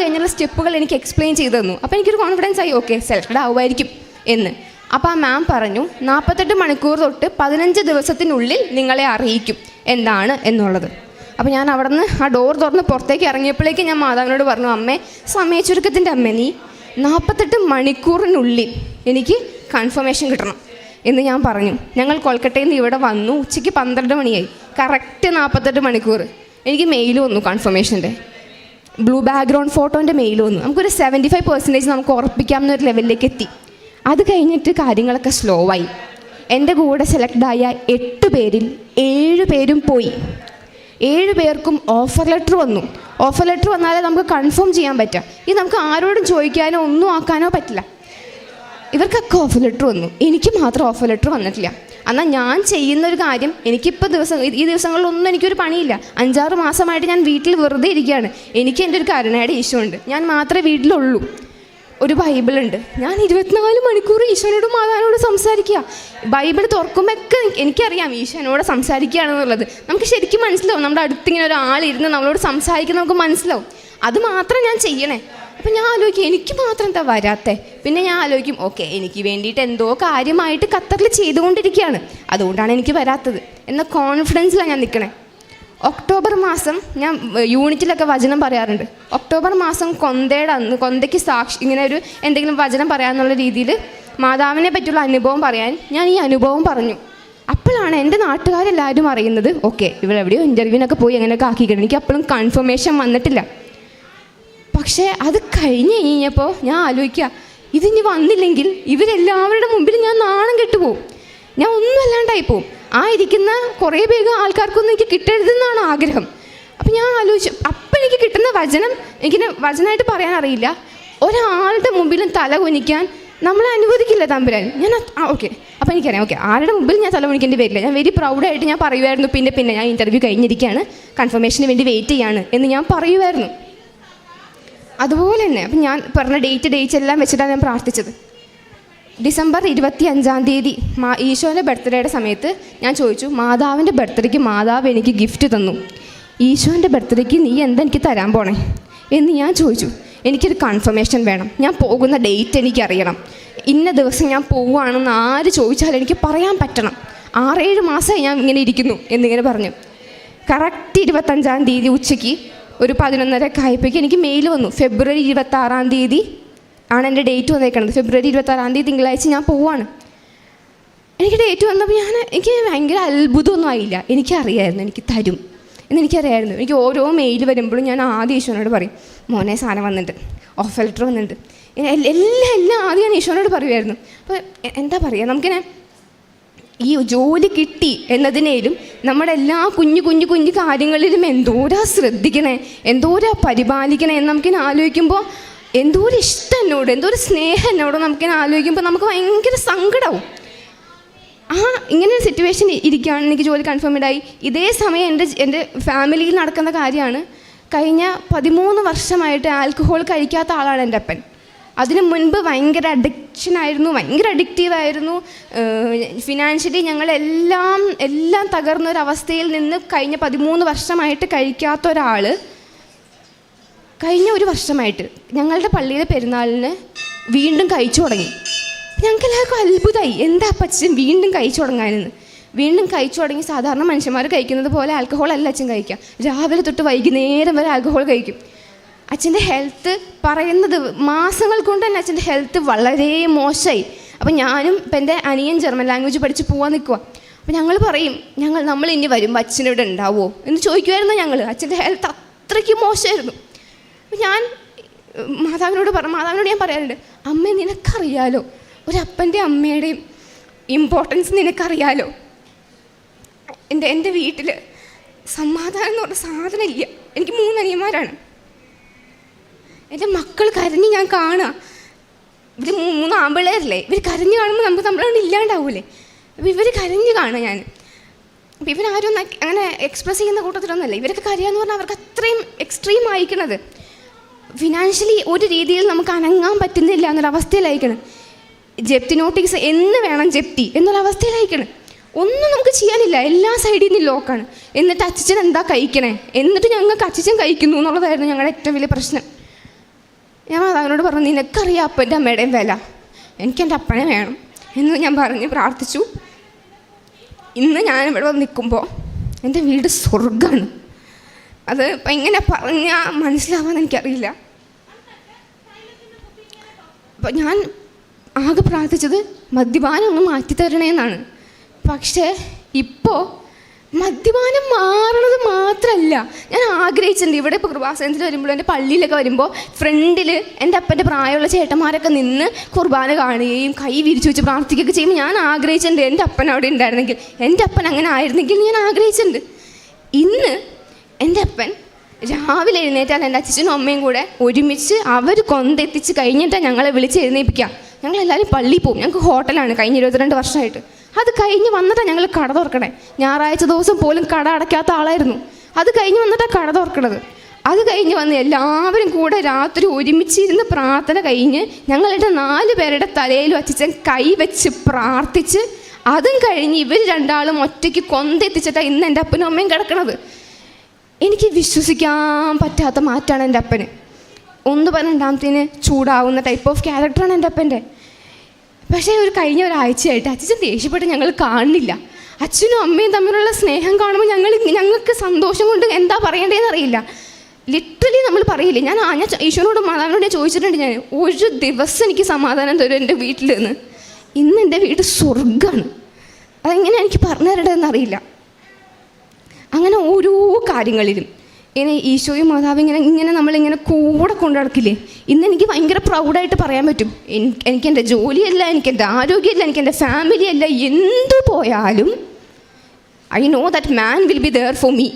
കഴിഞ്ഞുള്ള സ്റ്റെപ്പുകൾ എനിക്ക് എക്സ്പ്ലെയിൻ ചെയ്തു തന്നു. അപ്പോൾ എനിക്കൊരു കോൺഫിഡൻസ് ആയി, ഓക്കെ സെലക്റ്റഡ് ആവുമായിരിക്കും എന്ന്. അപ്പോൾ ആ മാം പറഞ്ഞു 48 മണിക്കൂർ തൊട്ട് 15 ദിവസത്തിനുള്ളിൽ നിങ്ങളെ അറിയിക്കും എന്താണ് എന്നുള്ളത്. അപ്പോൾ ഞാൻ അവിടെ നിന്ന് ആ ഡോർ തുറന്ന് പുറത്തേക്ക് ഇറങ്ങിയപ്പോഴേക്ക് ഞാൻ മാതാവിനോട് പറഞ്ഞു അമ്മേ, സമയച്ചുരുക്കത്തിൻ്റെ അമ്മ, നീ 48 മണിക്കൂറിനുള്ളിൽ എനിക്ക് കൺഫർമേഷൻ കിട്ടണം എന്ന് ഞാൻ പറഞ്ഞു. ഞങ്ങൾ കൊൽക്കട്ടയിൽ നിന്ന് ഇവിടെ വന്നു, ഉച്ചയ്ക്ക് 12 മണിയായി. കറക്റ്റ് 48 മണിക്കൂർ എനിക്ക് മെയിൽ വന്നു കൺഫർമേഷൻ്റെ. ബ്ലൂ ബാക്ക്ഗ്രൗണ്ട് ഫോട്ടോൻ്റെ മെയിൽ വന്നു. നമുക്കൊരു 75% നമുക്ക് ഉറപ്പിക്കാവുന്ന ഒരു ലെവലിലേക്ക് എത്തി. അത് കഴിഞ്ഞിട്ട് കാര്യങ്ങളൊക്കെ സ്ലോ ആയി. എൻ്റെ കൂടെ സെലക്റ്റായ 8 പേരിൽ 7 പേരും പോയി. 7 പേർക്കും ഓഫർ ലെറ്റർ വന്നു. ഓഫർ ലെറ്റർ വന്നാലേ നമുക്ക് കൺഫേം ചെയ്യാൻ പറ്റുക. ഇത് നമുക്ക് ആരോടും ചോദിക്കാനോ ഒന്നും ആക്കാനോ പറ്റില്ല. ഇവർക്കൊക്കെ ഓഫർ ലെറ്റർ വന്നു, എനിക്ക് മാത്രം ഓഫർ ലെറ്റർ വന്നിട്ടില്ല. എന്നാൽ ഞാൻ ചെയ്യുന്നൊരു കാര്യം, എനിക്കിപ്പോൾ ഈ ദിവസങ്ങളിലൊന്നും എനിക്കൊരു പണിയില്ല. 5-6 മാസമായിട്ട് ഞാൻ വീട്ടിൽ വെറുതെ ഇരിക്കുകയാണ്. എനിക്ക് എൻ്റെ ഒരു കരുണയുടെ ഈശോ ഉണ്ട്, ഞാൻ മാത്രമേ വീട്ടിലുള്ളൂ. ഒരു ബൈബിളുണ്ട്, ഞാൻ 24 മണിക്കൂർ ഈശോനോടും മാതാവിനോടും സംസാരിക്കുക. ബൈബിൾ തുറക്കുമ്പോഴൊക്കെ എനിക്കറിയാം ഈശോ എന്നോട് സംസാരിക്കുകയാണെന്നുള്ളത്. നമുക്ക് ശരിക്കും മനസ്സിലാവും, നമ്മുടെ അടുത്തിങ്ങനെ ഒരാളിരുന്ന് നമ്മളോട് സംസാരിക്കുന്ന നമുക്ക് മനസ്സിലാവും. അത് മാത്രം ഞാൻ ചെയ്യണേ. അപ്പം ഞാൻ ആലോചിക്കും, എനിക്ക് മാത്രം എന്താ വരാത്തേ? പിന്നെ ഞാൻ ആലോചിക്കും, ഓക്കെ, എനിക്ക് വേണ്ടിയിട്ട് എന്തോ കാര്യമായിട്ട് ഖത്തറിൽ ചെയ്തുകൊണ്ടിരിക്കുകയാണ്, അതുകൊണ്ടാണ് എനിക്ക് വരാത്തത് എന്ന കോൺഫിഡൻസിലാണ് ഞാൻ നിൽക്കണേ. ഒക്ടോബർ മാസം ഞാൻ യൂണിറ്റിലൊക്കെ വചനം പറയാറുണ്ട്. ഒക്ടോബർ മാസം കൊന്തയുടെ അന്ന് കൊന്തയ്ക്ക് ഇങ്ങനെ ഒരു എന്തെങ്കിലും വചനം പറയാമെന്നുള്ള രീതിയിൽ മാതാവിനെ പറ്റിയുള്ള അനുഭവം പറയാൻ ഞാൻ ഈ അനുഭവം പറഞ്ഞു. അപ്പോഴാണ് എൻ്റെ നാട്ടുകാരെല്ലാവരും അറിയുന്നത്, ഓക്കെ, ഇവരെവിടെയോ ഇൻ്റർവ്യൂവിനൊക്കെ പോയി അങ്ങനെയൊക്കെ ആക്കിക്കണം. എനിക്ക് അപ്പോഴും കൺഫർമേഷൻ വന്നിട്ടില്ല. പക്ഷേ അത് കഴിഞ്ഞ് കഴിഞ്ഞപ്പോൾ ഞാൻ ആലോചിക്കുക, ഇതിനി വന്നില്ലെങ്കിൽ ഇവരെല്ലാവരുടെ മുമ്പിൽ ഞാൻ നാണം കെട്ടുപോകും, ഞാൻ ഒന്നും അല്ലാണ്ടായി പോവും. ആ ഇരിക്കുന്ന കുറേ പേര് ആൾക്കാർക്കൊന്നും എനിക്ക് കിട്ടരുതെന്നാണ് ആഗ്രഹം. അപ്പം ഞാൻ ആലോചിച്ചു, അപ്പം എനിക്ക് കിട്ടുന്ന വചനം എനിക്കിന് വചനമായിട്ട് പറയാൻ അറിയില്ല. ഒരാളുടെ മുമ്പിലും തല കുനിക്കാൻ നമ്മളെ അനുവദിക്കില്ല തമ്പുരാൻ. ഞാൻ ഓക്കെ, അപ്പം എനിക്കറിയാം, ഓക്കെ, ആരുടെ മുമ്പിൽ ഞാൻ തല കുനിക്കേണ്ടി വരില്ല. ഞാൻ വെരി പ്രൗഡായിട്ട് ഞാൻ പറയുമായിരുന്നു, പിന്നെ ഞാൻ ഇൻ്റർവ്യൂ കഴിഞ്ഞിരിക്കുകയാണ്, കൺഫർമേഷന് വേണ്ടി വെയിറ്റ് ചെയ്യാണ് എന്ന് ഞാൻ പറയുമായിരുന്നു. അതുപോലെ തന്നെ അപ്പം ഞാൻ പറഞ്ഞ ഡേറ്റ്സ് എല്ലാം വെച്ചിട്ടാണ് ഞാൻ പ്രാർത്ഥിച്ചത്. ഡിസംബർ 25-ാം തീയതി ഈശോൻ്റെ ബർത്ത്ഡേയുടെ സമയത്ത് ഞാൻ ചോദിച്ചു, മാതാവിൻ്റെ ബർത്ത്ഡേക്ക് മാതാവ് എനിക്ക് ഗിഫ്റ്റ് തന്നു, ഈശോൻ്റെ ബർത്ത്ഡേക്ക് നീ എന്താ എനിക്ക് തരാൻ പോണേ എന്ന് ഞാൻ ചോദിച്ചു. എനിക്കൊരു കൺഫർമേഷൻ വേണം, ഞാൻ പോകുന്ന ഡേറ്റ് എനിക്കറിയണം, ഇന്ന ദിവസം ഞാൻ പോവുകയാണെന്ന് ആര് ചോദിച്ചാലും എനിക്ക് പറയാൻ പറ്റണം. 6-7 മാസമായി ഞാൻ ഇങ്ങനെ ഇരിക്കുന്നു എന്നിങ്ങനെ പറഞ്ഞു. കറക്റ്റ് 25-ാം തീയതി ഉച്ചയ്ക്ക് ഒരു 11:30 ആയപ്പോഴേക്കും എനിക്ക് മെയിൽ വന്നു. ഫെബ്രുവരി 26-ാം തീയതി ആണ് എൻ്റെ ഡേറ്റ് വന്നേക്കണത്. ഫെബ്രുവരി 26-ാം തീയതി തിങ്കളാഴ്ച ഞാൻ പോവാണ്. എനിക്ക് ഡേറ്റ് വന്നപ്പോൾ എനിക്ക് ഭയങ്കര അത്ഭുതമൊന്നും ആയില്ല. എനിക്കറിയായിരുന്നു എനിക്ക് തരും എന്നെനിക്കറിയായിരുന്നു. എനിക്ക് ഓരോ മെയിൽ വരുമ്പോഴും ഞാൻ ആദ്യം ഈശോനോട് പറയും, മോനെ സാധനം വന്നിട്ടുണ്ട്, ഓഫർ ലെറ്റർ വന്നിട്ടുണ്ട്, എല്ലാം ആദ്യം ഞാൻ ഈശോനോട് പറയുമായിരുന്നു. അപ്പോൾ എന്താ പറയുക, നമുക്കിങ്ങനെ ഈ ജോലി കിട്ടി എന്നതിനേലും നമ്മുടെ എല്ലാ കുഞ്ഞു കാര്യങ്ങളിലും എന്തോരാ ശ്രദ്ധിക്കണേ, എന്തോരാ പരിപാലിക്കണേ എന്ന് നമുക്കിനെ ആലോചിക്കുമ്പോൾ എന്തോരം ഇഷ്ടം എന്നോട്, എന്തോരം സ്നേഹം എന്നോട് നമുക്കിനെ ആലോചിക്കുമ്പോൾ നമുക്ക് ഭയങ്കര സങ്കടവും. ഇങ്ങനെ ഒരു സിറ്റുവേഷൻ ഇരിക്കുകയാണ്, എനിക്ക് ജോലി കൺഫേംഡായി. ഇതേ സമയം എൻ്റെ ഫാമിലിയിൽ നടക്കുന്ന കാര്യമാണ്. കഴിഞ്ഞ 13 വർഷമായിട്ട് ആൽക്കഹോൾ കഴിക്കാത്ത ആളാണ് എൻ്റെ അപ്പൻ. അതിനു മുൻപ് ഭയങ്കര അഡിക്ഷനായിരുന്നു, ഭയങ്കര അഡിക്റ്റീവായിരുന്നു. ഫിനാൻഷ്യലി ഞങ്ങളെല്ലാം തകർന്നൊരവസ്ഥയിൽ നിന്ന് കഴിഞ്ഞ 13 വർഷമായിട്ട് കഴിക്കാത്ത ഒരാൾ കഴിഞ്ഞ 1 വർഷമായിട്ട് ഞങ്ങളുടെ പള്ളിയിലെ പെരുന്നാളിന് വീണ്ടും കഴിച്ചു തുടങ്ങി. ഞങ്ങൾക്കെല്ലാവർക്കും അത്ഭുതമായി, എന്താ അച്ഛൻ വീണ്ടും കഴിച്ചു തുടങ്ങാനെന്ന്. വീണ്ടും കഴിച്ചു തുടങ്ങി. സാധാരണ മനുഷ്യന്മാർ കഴിക്കുന്നത് പോലെ ആൽക്കഹോൾ അല്ല അച്ഛൻ കഴിക്കുക. രാവിലെ തൊട്ട് വൈകുന്നേരം വരെ ആൽക്കഹോൾ കഴിക്കും. അച്ഛൻ്റെ ഹെൽത്ത് പറയുന്നത് മാസങ്ങൾ കൊണ്ട് തന്നെ അച്ഛൻ്റെ ഹെൽത്ത് വളരെ മോശമായി. അപ്പം ഞാനും ഇപ്പം എൻ്റെ അനിയൻ ജർമ്മൻ ലാംഗ്വേജ് പഠിച്ച് പോകാൻ നിൽക്കുക. അപ്പം ഞങ്ങൾ പറയും, നമ്മൾ ഇനി വരുമ്പോൾ അച്ഛനിവിടെ ഉണ്ടാവുമോ എന്ന് ചോദിക്കുമായിരുന്നു ഞങ്ങൾ. അച്ഛൻ്റെ ഹെൽത്ത് അത്രയ്ക്ക് മോശമായിരുന്നു. അപ്പം ഞാൻ മാതാവിനോട് ഞാൻ പറയാറുണ്ട്, അമ്മ നിനക്കറിയാലോ ഒരപ്പൻ്റെ അമ്മയുടെയും ഇമ്പോർട്ടൻസ് നിനക്കറിയാലോ. എൻ്റെ വീട്ടിൽ സമാധാനം എന്ന് പറഞ്ഞ സാധനം ഇല്ല. എനിക്ക് 3 അനിയന്മാരാണ്. എൻ്റെ മക്കൾ കരഞ്ഞ് ഞാൻ കാണുക. ഇവർ 3 ആമ്പിള്ളേരല്ലേ, ഇവർ കരഞ്ഞ് കാണുമ്പോൾ നമുക്ക് നമ്മളോട് ഇല്ലാണ്ടാവൂലേ. അപ്പോൾ ഇവർ കരഞ്ഞ് കാണുക ഞാൻ. അപ്പോൾ ഇവരാരും അങ്ങനെ എക്സ്പ്രസ് ചെയ്യുന്ന കൂട്ടത്തിലൊന്നുമല്ല. ഇവരൊക്കെ കരയാന്ന് പറഞ്ഞാൽ അവർക്ക് അത്രയും എക്സ്ട്രീം ആയിക്കണത്. ഫിനാൻഷ്യലി ഒരു രീതിയിൽ നമുക്ക് അനങ്ങാൻ പറ്റുന്നില്ല എന്നൊരവസ്ഥയിലായിക്കണം. ജപ്തി നോട്ടീസ് എന്ന് വേണം ജപ്തി എന്നൊരവസ്ഥയിലായിക്കണം. ഒന്നും നമുക്ക് ചെയ്യാനില്ല, എല്ലാ സൈഡിൽ നിന്ന് ലോക്കാണ്. എന്നിട്ട് അച്ഛൻ എന്താ കഴിക്കണേ, എന്നിട്ട് ഞങ്ങൾക്ക് അച്ഛൻ കഴിക്കുന്നു എന്നുള്ളതായിരുന്നു ഞങ്ങളുടെ ഏറ്റവും വലിയ പ്രശ്നം. ഞാൻ അവനോട് പറഞ്ഞു, നിനക്കറിയാം അപ്പൻ്റെ അമ്മയുടെയും വില, എനിക്കെൻ്റെ അപ്പനെ വേണം എന്ന് ഞാൻ പറഞ്ഞ് പ്രാർത്ഥിച്ചു. ഇന്ന് ഞാനിവിടെ വന്ന് നിൽക്കുമ്പോൾ എൻ്റെ വീട് സ്വർഗ്ഗമാണ്. അത് എങ്ങനെ പറഞ്ഞാൽ മനസ്സിലാവാൻ എനിക്കറിയില്ല. അപ്പം ഞാൻ ആകെ പ്രാർത്ഥിച്ചത് മദ്യപാനം ഒന്ന് മാറ്റിത്തരണേന്നാണ്. പക്ഷേ ഇപ്പോൾ മദ്യപാനം മാറണത് മാത്രമല്ല, ഞാൻ ആഗ്രഹിച്ചിട്ടുണ്ട്. ഇവിടെ ഇപ്പോൾ കൃപാസനത്തിൽ വരുമ്പോൾ, എൻ്റെ പള്ളിയിലൊക്കെ വരുമ്പോൾ ഫ്രണ്ടിൽ എൻ്റെ അപ്പൻ്റെ പ്രായമുള്ള ചേട്ടന്മാരൊക്കെ നിന്ന് കുർബാന കാണുകയും കൈ വിരിച്ചു വെച്ച് പ്രാർത്ഥിക്കുകയൊക്കെ ചെയ്യുമ്പോൾ ഞാൻ ആഗ്രഹിച്ചിട്ടുണ്ട് എൻ്റെ അപ്പൻ അവിടെ ഉണ്ടായിരുന്നെങ്കിൽ, എൻ്റെ അപ്പൻ അങ്ങനെ ആയിരുന്നെങ്കിൽ ഞാൻ ആഗ്രഹിച്ചിട്ടുണ്ട്. ഇന്ന് എൻ്റെ അപ്പൻ രാവിലെ എഴുന്നേറ്റാൽ എൻ്റെ അച്ഛനും അമ്മയും കൂടെ ഒരുമിച്ച് അവർ കൊന്തെത്തിച്ച് കഴിഞ്ഞിട്ടാണ് ഞങ്ങളെ വിളിച്ച് എഴുന്നേൽപ്പിക്കുക. ഞങ്ങളെല്ലാവരും പള്ളിയിൽ പോകും. ഞങ്ങൾക്ക് ഹോട്ടലാണ് കഴിഞ്ഞ 22 വർഷമായിട്ട്. അത് കഴിഞ്ഞ് വന്നിട്ടാണ് ഞങ്ങൾ കട തുറക്കണേ. ഞായറാഴ്ച ദിവസം പോലും കട അടയ്ക്കാത്ത ആളായിരുന്നു. അത് കഴിഞ്ഞ് വന്നിട്ടാണ് കട തുറക്കണത്. അത് കഴിഞ്ഞ് വന്ന് എല്ലാവരും കൂടെ രാത്രി ഒരുമിച്ചിരുന്ന് പ്രാർത്ഥന കഴിഞ്ഞ് ഞങ്ങളുടെ 4 പേരുടെ തലയിലും അച്ഛൻ കൈ വെച്ച് പ്രാർത്ഥിച്ച് അതും കഴിഞ്ഞ് ഇവർ 2 ഒറ്റയ്ക്ക് കൊന്തെത്തിച്ചിട്ടാണ് ഇന്ന് എൻ്റെ അപ്പനും അമ്മയും കിടക്കണത്. എനിക്ക് വിശ്വസിക്കാൻ പറ്റാത്ത മാറ്റമാണ് എൻ്റെ അപ്പന്. 1 പറഞ്ഞ ചൂടാവുന്ന ടൈപ്പ് ഓഫ് ക്യാരക്ടറാണ് എൻ്റെ അപ്പൻ്റെ. പക്ഷേ കഴിഞ്ഞ ഒരാഴ്ചയായിട്ട് അച്ഛൻ ദേഷ്യപ്പെട്ട് ഞങ്ങൾ കാണുന്നില്ല. അച്ഛനും അമ്മയും തമ്മിലുള്ള സ്നേഹം കാണുമ്പോൾ ഞങ്ങൾക്ക് സന്തോഷം കൊണ്ട് എന്താ പറയേണ്ടതെന്ന് അറിയില്ല. ലിറ്ററലി നമ്മൾ പറയില്ലേ, ഞാൻ ഈശോനോട് മാതാവിനോട് ചോദിച്ചിട്ടുണ്ട്, ഞാൻ ഒരു ദിവസം എനിക്ക് സമാധാനം തരും എൻ്റെ വീട്ടിൽ നിന്ന്. ഇന്ന് എൻ്റെ വീട് സ്വർഗ്ഗമാണ്. അതെങ്ങനെ എനിക്ക് പറഞ്ഞു തരേണ്ടതെന്ന് അറിയില്ല. അങ്ങനെ ഓരോ കാര്യങ്ങളിലും ഇങ്ങനെ ഈശോയും മാതാവും ഇങ്ങനെ നമ്മളിങ്ങനെ കൂടെ കൊണ്ടു നടക്കില്ലേ. ഇന്ന് എനിക്ക് ഭയങ്കര പ്രൗഡായിട്ട് പറയാൻ പറ്റും, എനിക്ക് എൻ്റെ ജോലിയല്ല, എനിക്ക് എൻ്റെ ആരോഗ്യമല്ല, എനിക്ക് എൻ്റെ ഫാമിലി അല്ല, എന്തു പോയാലും I know that man will be there for me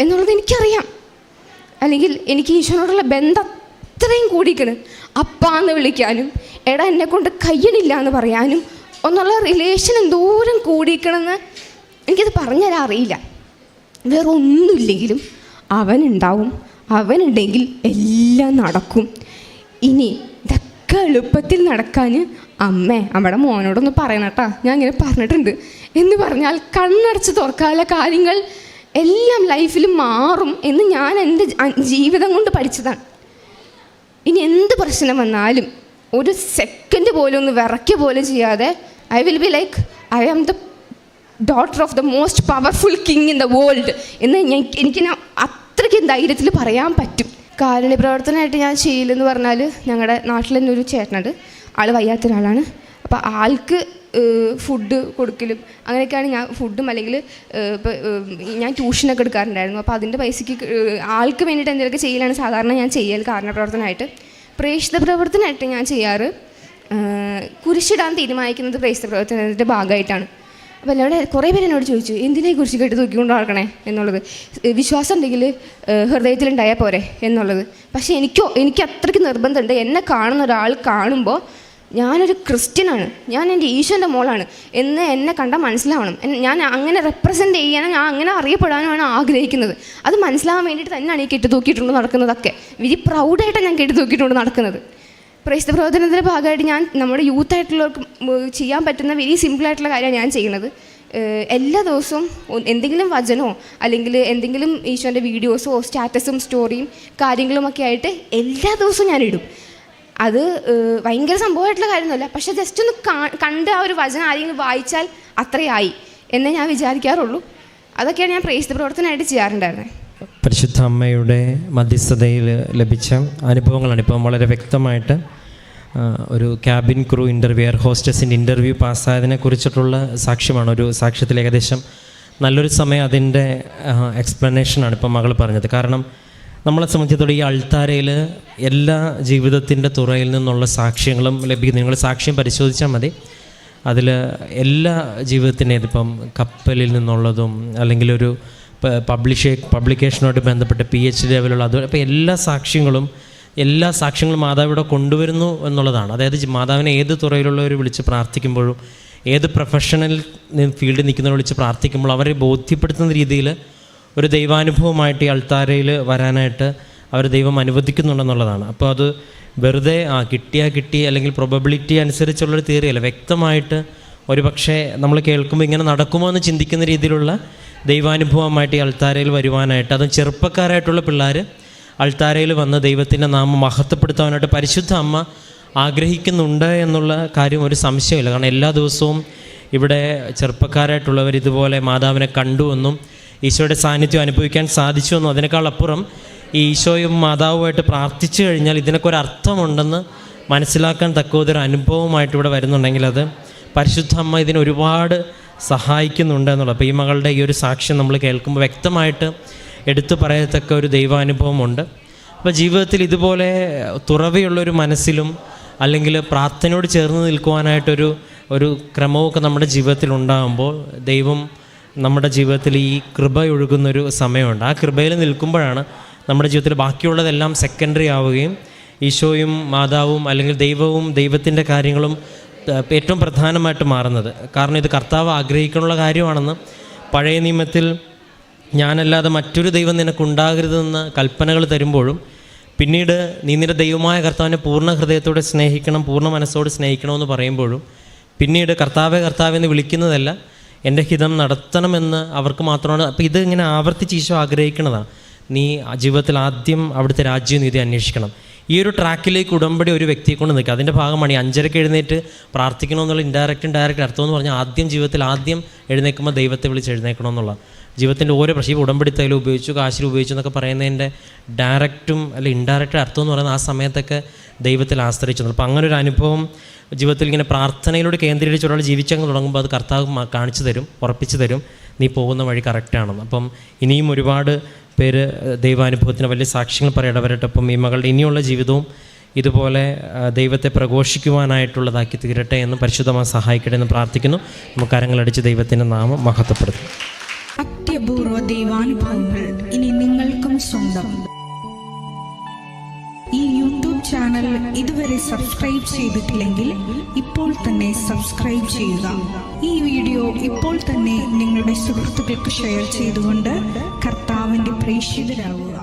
എന്നുള്ളത് എനിക്കറിയാം. അല്ലെങ്കിൽ എനിക്ക് ഈശോനോടുള്ള ബന്ധം അത്രയും കൂടിക്കണ്. അപ്പാന്ന് വിളിക്കാനും എടാ എന്നെ കൊണ്ട് കഴിയണില്ല എന്ന് പറയാനും ഒന്നുള്ള റിലേഷൻ എന്തോരം കൂടിക്കണമെന്ന് എനിക്കത് പറഞ്ഞുതരാൻ അറിയില്ല. വേറെ ഒന്നുമില്ലെങ്കിലും അവനുണ്ടാവും, അവനുണ്ടെങ്കിൽ എല്ലാം നടക്കും. ഇനി ഇതൊക്കെ എളുപ്പത്തിൽ നടക്കാൻ അമ്മയുടെ മോനോടൊന്ന് പറയണം കേട്ടോ, ഞാൻ ഇങ്ങനെ പറഞ്ഞിട്ടുണ്ട് എന്ന് പറഞ്ഞാൽ കണ്ണടച്ച് തുറക്കാനുള്ള കാര്യങ്ങൾ എല്ലാം ലൈഫിൽ മാറും എന്ന് ഞാൻ എൻ്റെ ജീവിതം കൊണ്ട് പഠിച്ചതാണ്. ഇനി എന്ത് പ്രശ്നം വന്നാലും ഒരു സെക്കൻഡ് പോലും ഒന്ന് വിറയ്ക്കുക പോലും ചെയ്യാതെ I will be like I am the daughter of the most powerful king in the world എന്ന് എനിക്ക് അത്രയ്ക്ക് ധൈര്യത്തിൽ പറയാൻ പറ്റും. കാരുണ്യ പ്രവർത്തനമായിട്ട് ഞാൻ ചെയ്യില്ലെന്ന് പറഞ്ഞാൽ, ഞങ്ങളുടെ നാട്ടിൽ തന്നെ ഒരു ചേട്ടനുണ്ട്, ആൾ വയ്യാത്തൊരാളാണ്. അപ്പോൾ ആൾക്ക് ഫുഡ് കൊടുക്കലും അങ്ങനെയൊക്കെയാണ് ഞാൻ ഫുഡും, അല്ലെങ്കിൽ ഇപ്പോൾ ഞാൻ ട്യൂഷനൊക്കെ എടുക്കാറുണ്ടായിരുന്നു. അപ്പോൾ അതിൻ്റെ പൈസയ്ക്ക് ആൾക്ക് വേണ്ടിയിട്ട് എന്തെങ്കിലുമൊക്കെ ചെയ്യലാണ് സാധാരണ ഞാൻ ചെയ്യൽ കാരുണ്യ പ്രവർത്തനമായിട്ട്. പ്രേക്ഷിത പ്രവർത്തനമായിട്ട് ഞാൻ ചെയ്യാറ് കുരിശിടാൻ തീരുമാനിക്കുന്നത് പ്രേക്ഷിത പ്രവർത്തനത്തിൻ്റെ ഭാഗമായിട്ടാണ്. അപ്പോൾ എന്നോട് കുറേ പേര് എന്നോട് ചോദിച്ചു, എന്തിനായി കുരിശ് കെട്ടി തൂക്കിക്കൊണ്ട് നടക്കണേ എന്നുള്ളത്, വിശ്വാസം ഉണ്ടെങ്കിൽ ഹൃദയത്തിലുണ്ടായാൽ പോരെ എന്നുള്ളത്. പക്ഷേ എനിക്ക് അത്രയ്ക്ക് നിർബന്ധമുണ്ട്. എന്നെ കാണുന്ന ഒരാൾ കാണുമ്പോൾ ഞാനൊരു ക്രിസ്ത്യനാണ്, ഞാൻ എൻ്റെ ഈശോൻ്റെ മോളാണ് എന്ന് എന്നെ കണ്ടാൽ മനസ്സിലാവണം. ഞാൻ അങ്ങനെ റെപ്രസെൻ്റ് ചെയ്യാനും ഞാൻ അങ്ങനെ അറിയപ്പെടാനുമാണ് ആഗ്രഹിക്കുന്നത്. അത് മനസ്സിലാവാൻ വേണ്ടിയിട്ട് തന്നെയാണ് ഈ കെട്ടി തൂക്കിയിട്ടുണ്ട് നടക്കുന്നതൊക്കെ. വെരി പ്രൗഡായിട്ടാണ് ഞാൻ കെട്ടി തൂക്കിയിട്ടുണ്ട് നടക്കുന്നത്. പ്രേക്ഷിത പ്രവർത്തനത്തിൻ്റെ ഭാഗമായിട്ട് ഞാൻ നമ്മുടെ യൂത്തായിട്ടുള്ളവർക്ക് ചെയ്യാൻ പറ്റുന്ന വെരി സിമ്പിളായിട്ടുള്ള കാര്യമാണ് ഞാൻ ചെയ്യുന്നത്. എല്ലാ ദിവസവും എന്തെങ്കിലും വചനമോ അല്ലെങ്കിൽ എന്തെങ്കിലും ഈശോൻ്റെ വീഡിയോസോ സ്റ്റാറ്റസും സ്റ്റോറിയും കാര്യങ്ങളുമൊക്കെ ആയിട്ട് എല്ലാ ദിവസവും ഞാനിടും. അത് ഭയങ്കര സംഭവമായിട്ടുള്ള കാര്യമൊന്നുമല്ല, പക്ഷേ ജസ്റ്റ് ഒന്ന് കണ്ട് ആ ഒരു വചനം ആരെങ്കിലും വായിച്ചാൽ അത്രയായി എന്നേ ഞാൻ വിചാരിക്കാറുള്ളൂ. അതൊക്കെയാണ് ഞാൻ പ്രേക്ഷിത പ്രവർത്തനമായിട്ട് ചെയ്യാറുണ്ടായിരുന്നത്. പരിശുദ്ധ അമ്മയുടെ മധ്യസ്ഥതയിൽ ലഭിച്ച അനുഭവങ്ങളാണ് ഇപ്പം വളരെ വ്യക്തമായിട്ട് ഒരു ക്യാബിൻ ക്രൂ ഇൻ്റർവ്യൂ, എയർ ഹോസ്റ്റസിൻ്റെ ഇൻ്റർവ്യൂ പാസ്സായതിനെ കുറിച്ചിട്ടുള്ള സാക്ഷ്യമാണ്. ഒരു സാക്ഷ്യത്തിൽ ഏകദേശം നല്ലൊരു സമയം അതിൻ്റെ എക്സ്പ്ലനേഷനാണ് ഇപ്പം മകൾ പറഞ്ഞത്. കാരണം നമ്മളെ സംബന്ധിച്ചിടത്തോളം ഈ അൾത്താരയിൽ എല്ലാ ജീവിതത്തിൻ്റെ തുറയിൽ നിന്നുള്ള സാക്ഷ്യങ്ങളും ലഭിക്കുന്നു. നിങ്ങൾ സാക്ഷ്യം പരിശോധിച്ചാൽ മതി. അതിൽ എല്ലാ ജീവിതത്തിൻ്റെയും ഇതിപ്പം കപ്പലിൽ നിന്നുള്ളതും അല്ലെങ്കിൽ ഒരു പബ്ലിക്കേഷനുമായിട്ട് ബന്ധപ്പെട്ട് PhD ലെവലുള്ള അത്, അപ്പോൾ എല്ലാ സാക്ഷ്യങ്ങളും മാതാവിടെ കൊണ്ടുവരുന്നു എന്നുള്ളതാണ്. അതായത് മാതാവിനെ ഏത് തുറയിലുള്ളവർ വിളിച്ച് പ്രാർത്ഥിക്കുമ്പോഴും ഏത് പ്രൊഫഷണൽ ഫീൽഡിൽ നിൽക്കുന്നവർ വിളിച്ച് പ്രാർത്ഥിക്കുമ്പോൾ അവരെ ബോധ്യപ്പെടുത്തുന്ന രീതിയിൽ ഒരു ദൈവാനുഭവമായിട്ട് ഈ അൾത്താരയിൽ വരാനായിട്ട് അവർ ദൈവം അനുവദിക്കുന്നുണ്ടെന്നുള്ളതാണ്. അപ്പോൾ അത് വെറുതെ കിട്ടി അല്ലെങ്കിൽ പ്രോബബിലിറ്റി അനുസരിച്ചുള്ളൊരു തിയറിയല്ല. വ്യക്തമായിട്ട് ഒരു പക്ഷേ നമ്മൾ കേൾക്കുമ്പോൾ ഇങ്ങനെ നടക്കുമോ എന്ന് ചിന്തിക്കുന്ന രീതിയിലുള്ള ദൈവാനുഭവമായിട്ട് ഈ അൾത്താരയിൽ വരുവാനായിട്ട്, അതും ചെറുപ്പക്കാരായിട്ടുള്ള പിള്ളേർ അൾത്താരയിൽ വന്ന് ദൈവത്തിൻ്റെ നാമം മഹത്വപ്പെടുത്താനായിട്ട് പരിശുദ്ധ അമ്മ ആഗ്രഹിക്കുന്നുണ്ട് എന്നുള്ള കാര്യം ഒരു സംശയമില്ല. കാരണം എല്ലാ ദിവസവും ഇവിടെ ചെറുപ്പക്കാരായിട്ടുള്ളവർ ഇതുപോലെ മാതാവിനെ കണ്ടുവെന്നും ഈശോയുടെ സാന്നിധ്യം അനുഭവിക്കാൻ സാധിച്ചുവെന്നും അതിനേക്കാളപ്പുറം ഈ ഈശോയും മാതാവുമായിട്ട് പ്രാർത്ഥിച്ചു കഴിഞ്ഞാൽ ഇതിനൊക്കെ ഒരു അർത്ഥമുണ്ടെന്ന് മനസ്സിലാക്കാൻ തക്കതൊരു അനുഭവമായിട്ട് ഇവിടെ വരുന്നുണ്ടെങ്കിൽ അത് പരിശുദ്ധ അമ്മ ഇതിന് ഒരുപാട് സഹായിക്കുന്നുണ്ട് എന്നുള്ളത്. അപ്പോൾ ഈ മകളുടെ ഈ ഒരു സാക്ഷ്യം നമ്മൾ കേൾക്കുമ്പോൾ വ്യക്തമായിട്ട് എടുത്തു പറയത്തക്ക ഒരു ദൈവാനുഭവമുണ്ട്. അപ്പോൾ ജീവിതത്തിൽ ഇതുപോലെ തുറവിയുള്ളൊരു മനസ്സിലും അല്ലെങ്കിൽ പ്രാർത്ഥനയോട് ചേർന്ന് നിൽക്കുവാനായിട്ടൊരു ക്രമമൊക്കെ നമ്മുടെ ജീവിതത്തിൽ ഉണ്ടാകുമ്പോൾ ദൈവം നമ്മുടെ ജീവിതത്തിൽ ഈ കൃപ ഒഴുകുന്നൊരു സമയമുണ്ട്. ആ കൃപയിൽ നിൽക്കുമ്പോഴാണ് നമ്മുടെ ജീവിതത്തിൽ ബാക്കിയുള്ളതെല്ലാം സെക്കൻഡറി ആവുകയും ഈശോയും മാതാവും അല്ലെങ്കിൽ ദൈവവും ദൈവത്തിൻ്റെ കാര്യങ്ങളും ഏറ്റവും പ്രധാനമായിട്ട് മാറുന്നത്. കാരണം ഇത് കർത്താവ് ആഗ്രഹിക്കാനുള്ള കാര്യമാണെന്ന് പഴയ നിയമത്തിൽ ഞാനല്ലാതെ മറ്റൊരു ദൈവം നിനക്കുണ്ടാകരുതെന്ന് കൽപ്പനകൾ തരുമ്പോഴും പിന്നീട് നീ നിന്റെ ദൈവമായ കർത്താവിനെ പൂർണ്ണ ഹൃദയത്തോടെ സ്നേഹിക്കണം, പൂർണ്ണ മനസ്സോടെ സ്നേഹിക്കണമെന്ന് പറയുമ്പോഴും പിന്നീട് കർത്താവെ എന്ന് വിളിക്കുന്നതല്ല, എൻ്റെ ഹിതം നടത്തണമെന്ന് അവർക്ക് മാത്രമാണ്. അപ്പോൾ ഇത് ഇങ്ങനെ ആവർത്തിച്ച് ഈശോ ആഗ്രഹിക്കുന്നതാണ്. നീ ജീവിതത്തിൽ ആദ്യം അവിടുത്തെ രാജ്യനീതി അന്വേഷിക്കണം. ഈ ഒരു ട്രാക്കിലേക്ക് ഉടമ്പടി ഒരു വ്യക്തിയെ കൊണ്ട് നിൽക്കുക. അതിൻ്റെ ഭാഗമാണ് ഈ 5:30 എഴുന്നേറ്റ് പ്രാർത്ഥിക്കണമെന്നുള്ള ഇൻഡയറക്റ്റ് അർത്ഥം എന്ന് പറഞ്ഞാൽ ജീവിതത്തിൽ ആദ്യം എഴുന്നേൽക്കുമ്പോൾ ദൈവത്തെ വിളിച്ച് എഴുന്നേൽക്കണമെന്നുള്ള ജീവിതത്തിൻ്റെ ഓരോ പ്രശ്നം ഉടമ്പടി തൈലം ഉപയോഗിച്ചു, കാശിൽ ഉപയോഗിച്ചു എന്നൊക്കെ പറയുന്നതിൻ്റെ ഡയറക്റ്റും അല്ലെങ്കിൽ ഇൻഡയറക്റ്റ് അർത്ഥം എന്ന് പറയുന്നത് ആ സമയത്തൊക്കെ ദൈവത്തിൽ ആശ്രയിച്ചു. അപ്പോൾ അങ്ങനെ ഒരു അനുഭവം ജീവിതത്തിൽ ഇങ്ങനെ പ്രാർത്ഥനയിലൂടെ കേന്ദ്രീകരിച്ച് ഒരാൾ ജീവിച്ചങ്ങ് തുടങ്ങുമ്പോൾ അത് കർത്താവ് കാണിച്ചു തരും, ഉറപ്പിച്ചു തരും, നീ പോകുന്ന വഴി കറക്റ്റാണെന്ന്. അപ്പം ഇനിയും ഒരുപാട് പേര് ദൈവാനുഭവത്തിന് വലിയ സാക്ഷ്യങ്ങൾ പറയടവരട്ടെ. അപ്പം ഈ മകളുടെ ഇനിയുള്ള ജീവിതവും ഇതുപോലെ ദൈവത്തെ പ്രഘോഷിക്കുവാനായിട്ടുള്ളതാക്കി തീരട്ടെ എന്ന് പരിശുദ്ധമായി സഹായിക്കട്ടെ എന്ന് പ്രാർത്ഥിക്കുന്നു. നമുക്ക് കരങ്ങളടിച്ച് ദൈവത്തിൻ്റെ നാമം മഹത്വപ്പെടുത്തും. അത്യപൂർവ ദൈവാനുഭവങ്ങൾ ഇനി നിങ്ങൾക്കും സ്വന്തം. ഈ യൂട്യൂബ് ചാനൽ ഇതുവരെ സബ്സ്ക്രൈബ് ചെയ്തിട്ടില്ലെങ്കിൽ ഇപ്പോൾ തന്നെ സബ്സ്ക്രൈബ് ചെയ്യുക. ഈ വീഡിയോ ഇപ്പോൾ തന്നെ നിങ്ങളുടെ സുഹൃത്തുക്കൾക്ക് ഷെയർ ചെയ്തുകൊണ്ട് കർത്താവിൻ്റെ പ്രേക്ഷിതരാകുക.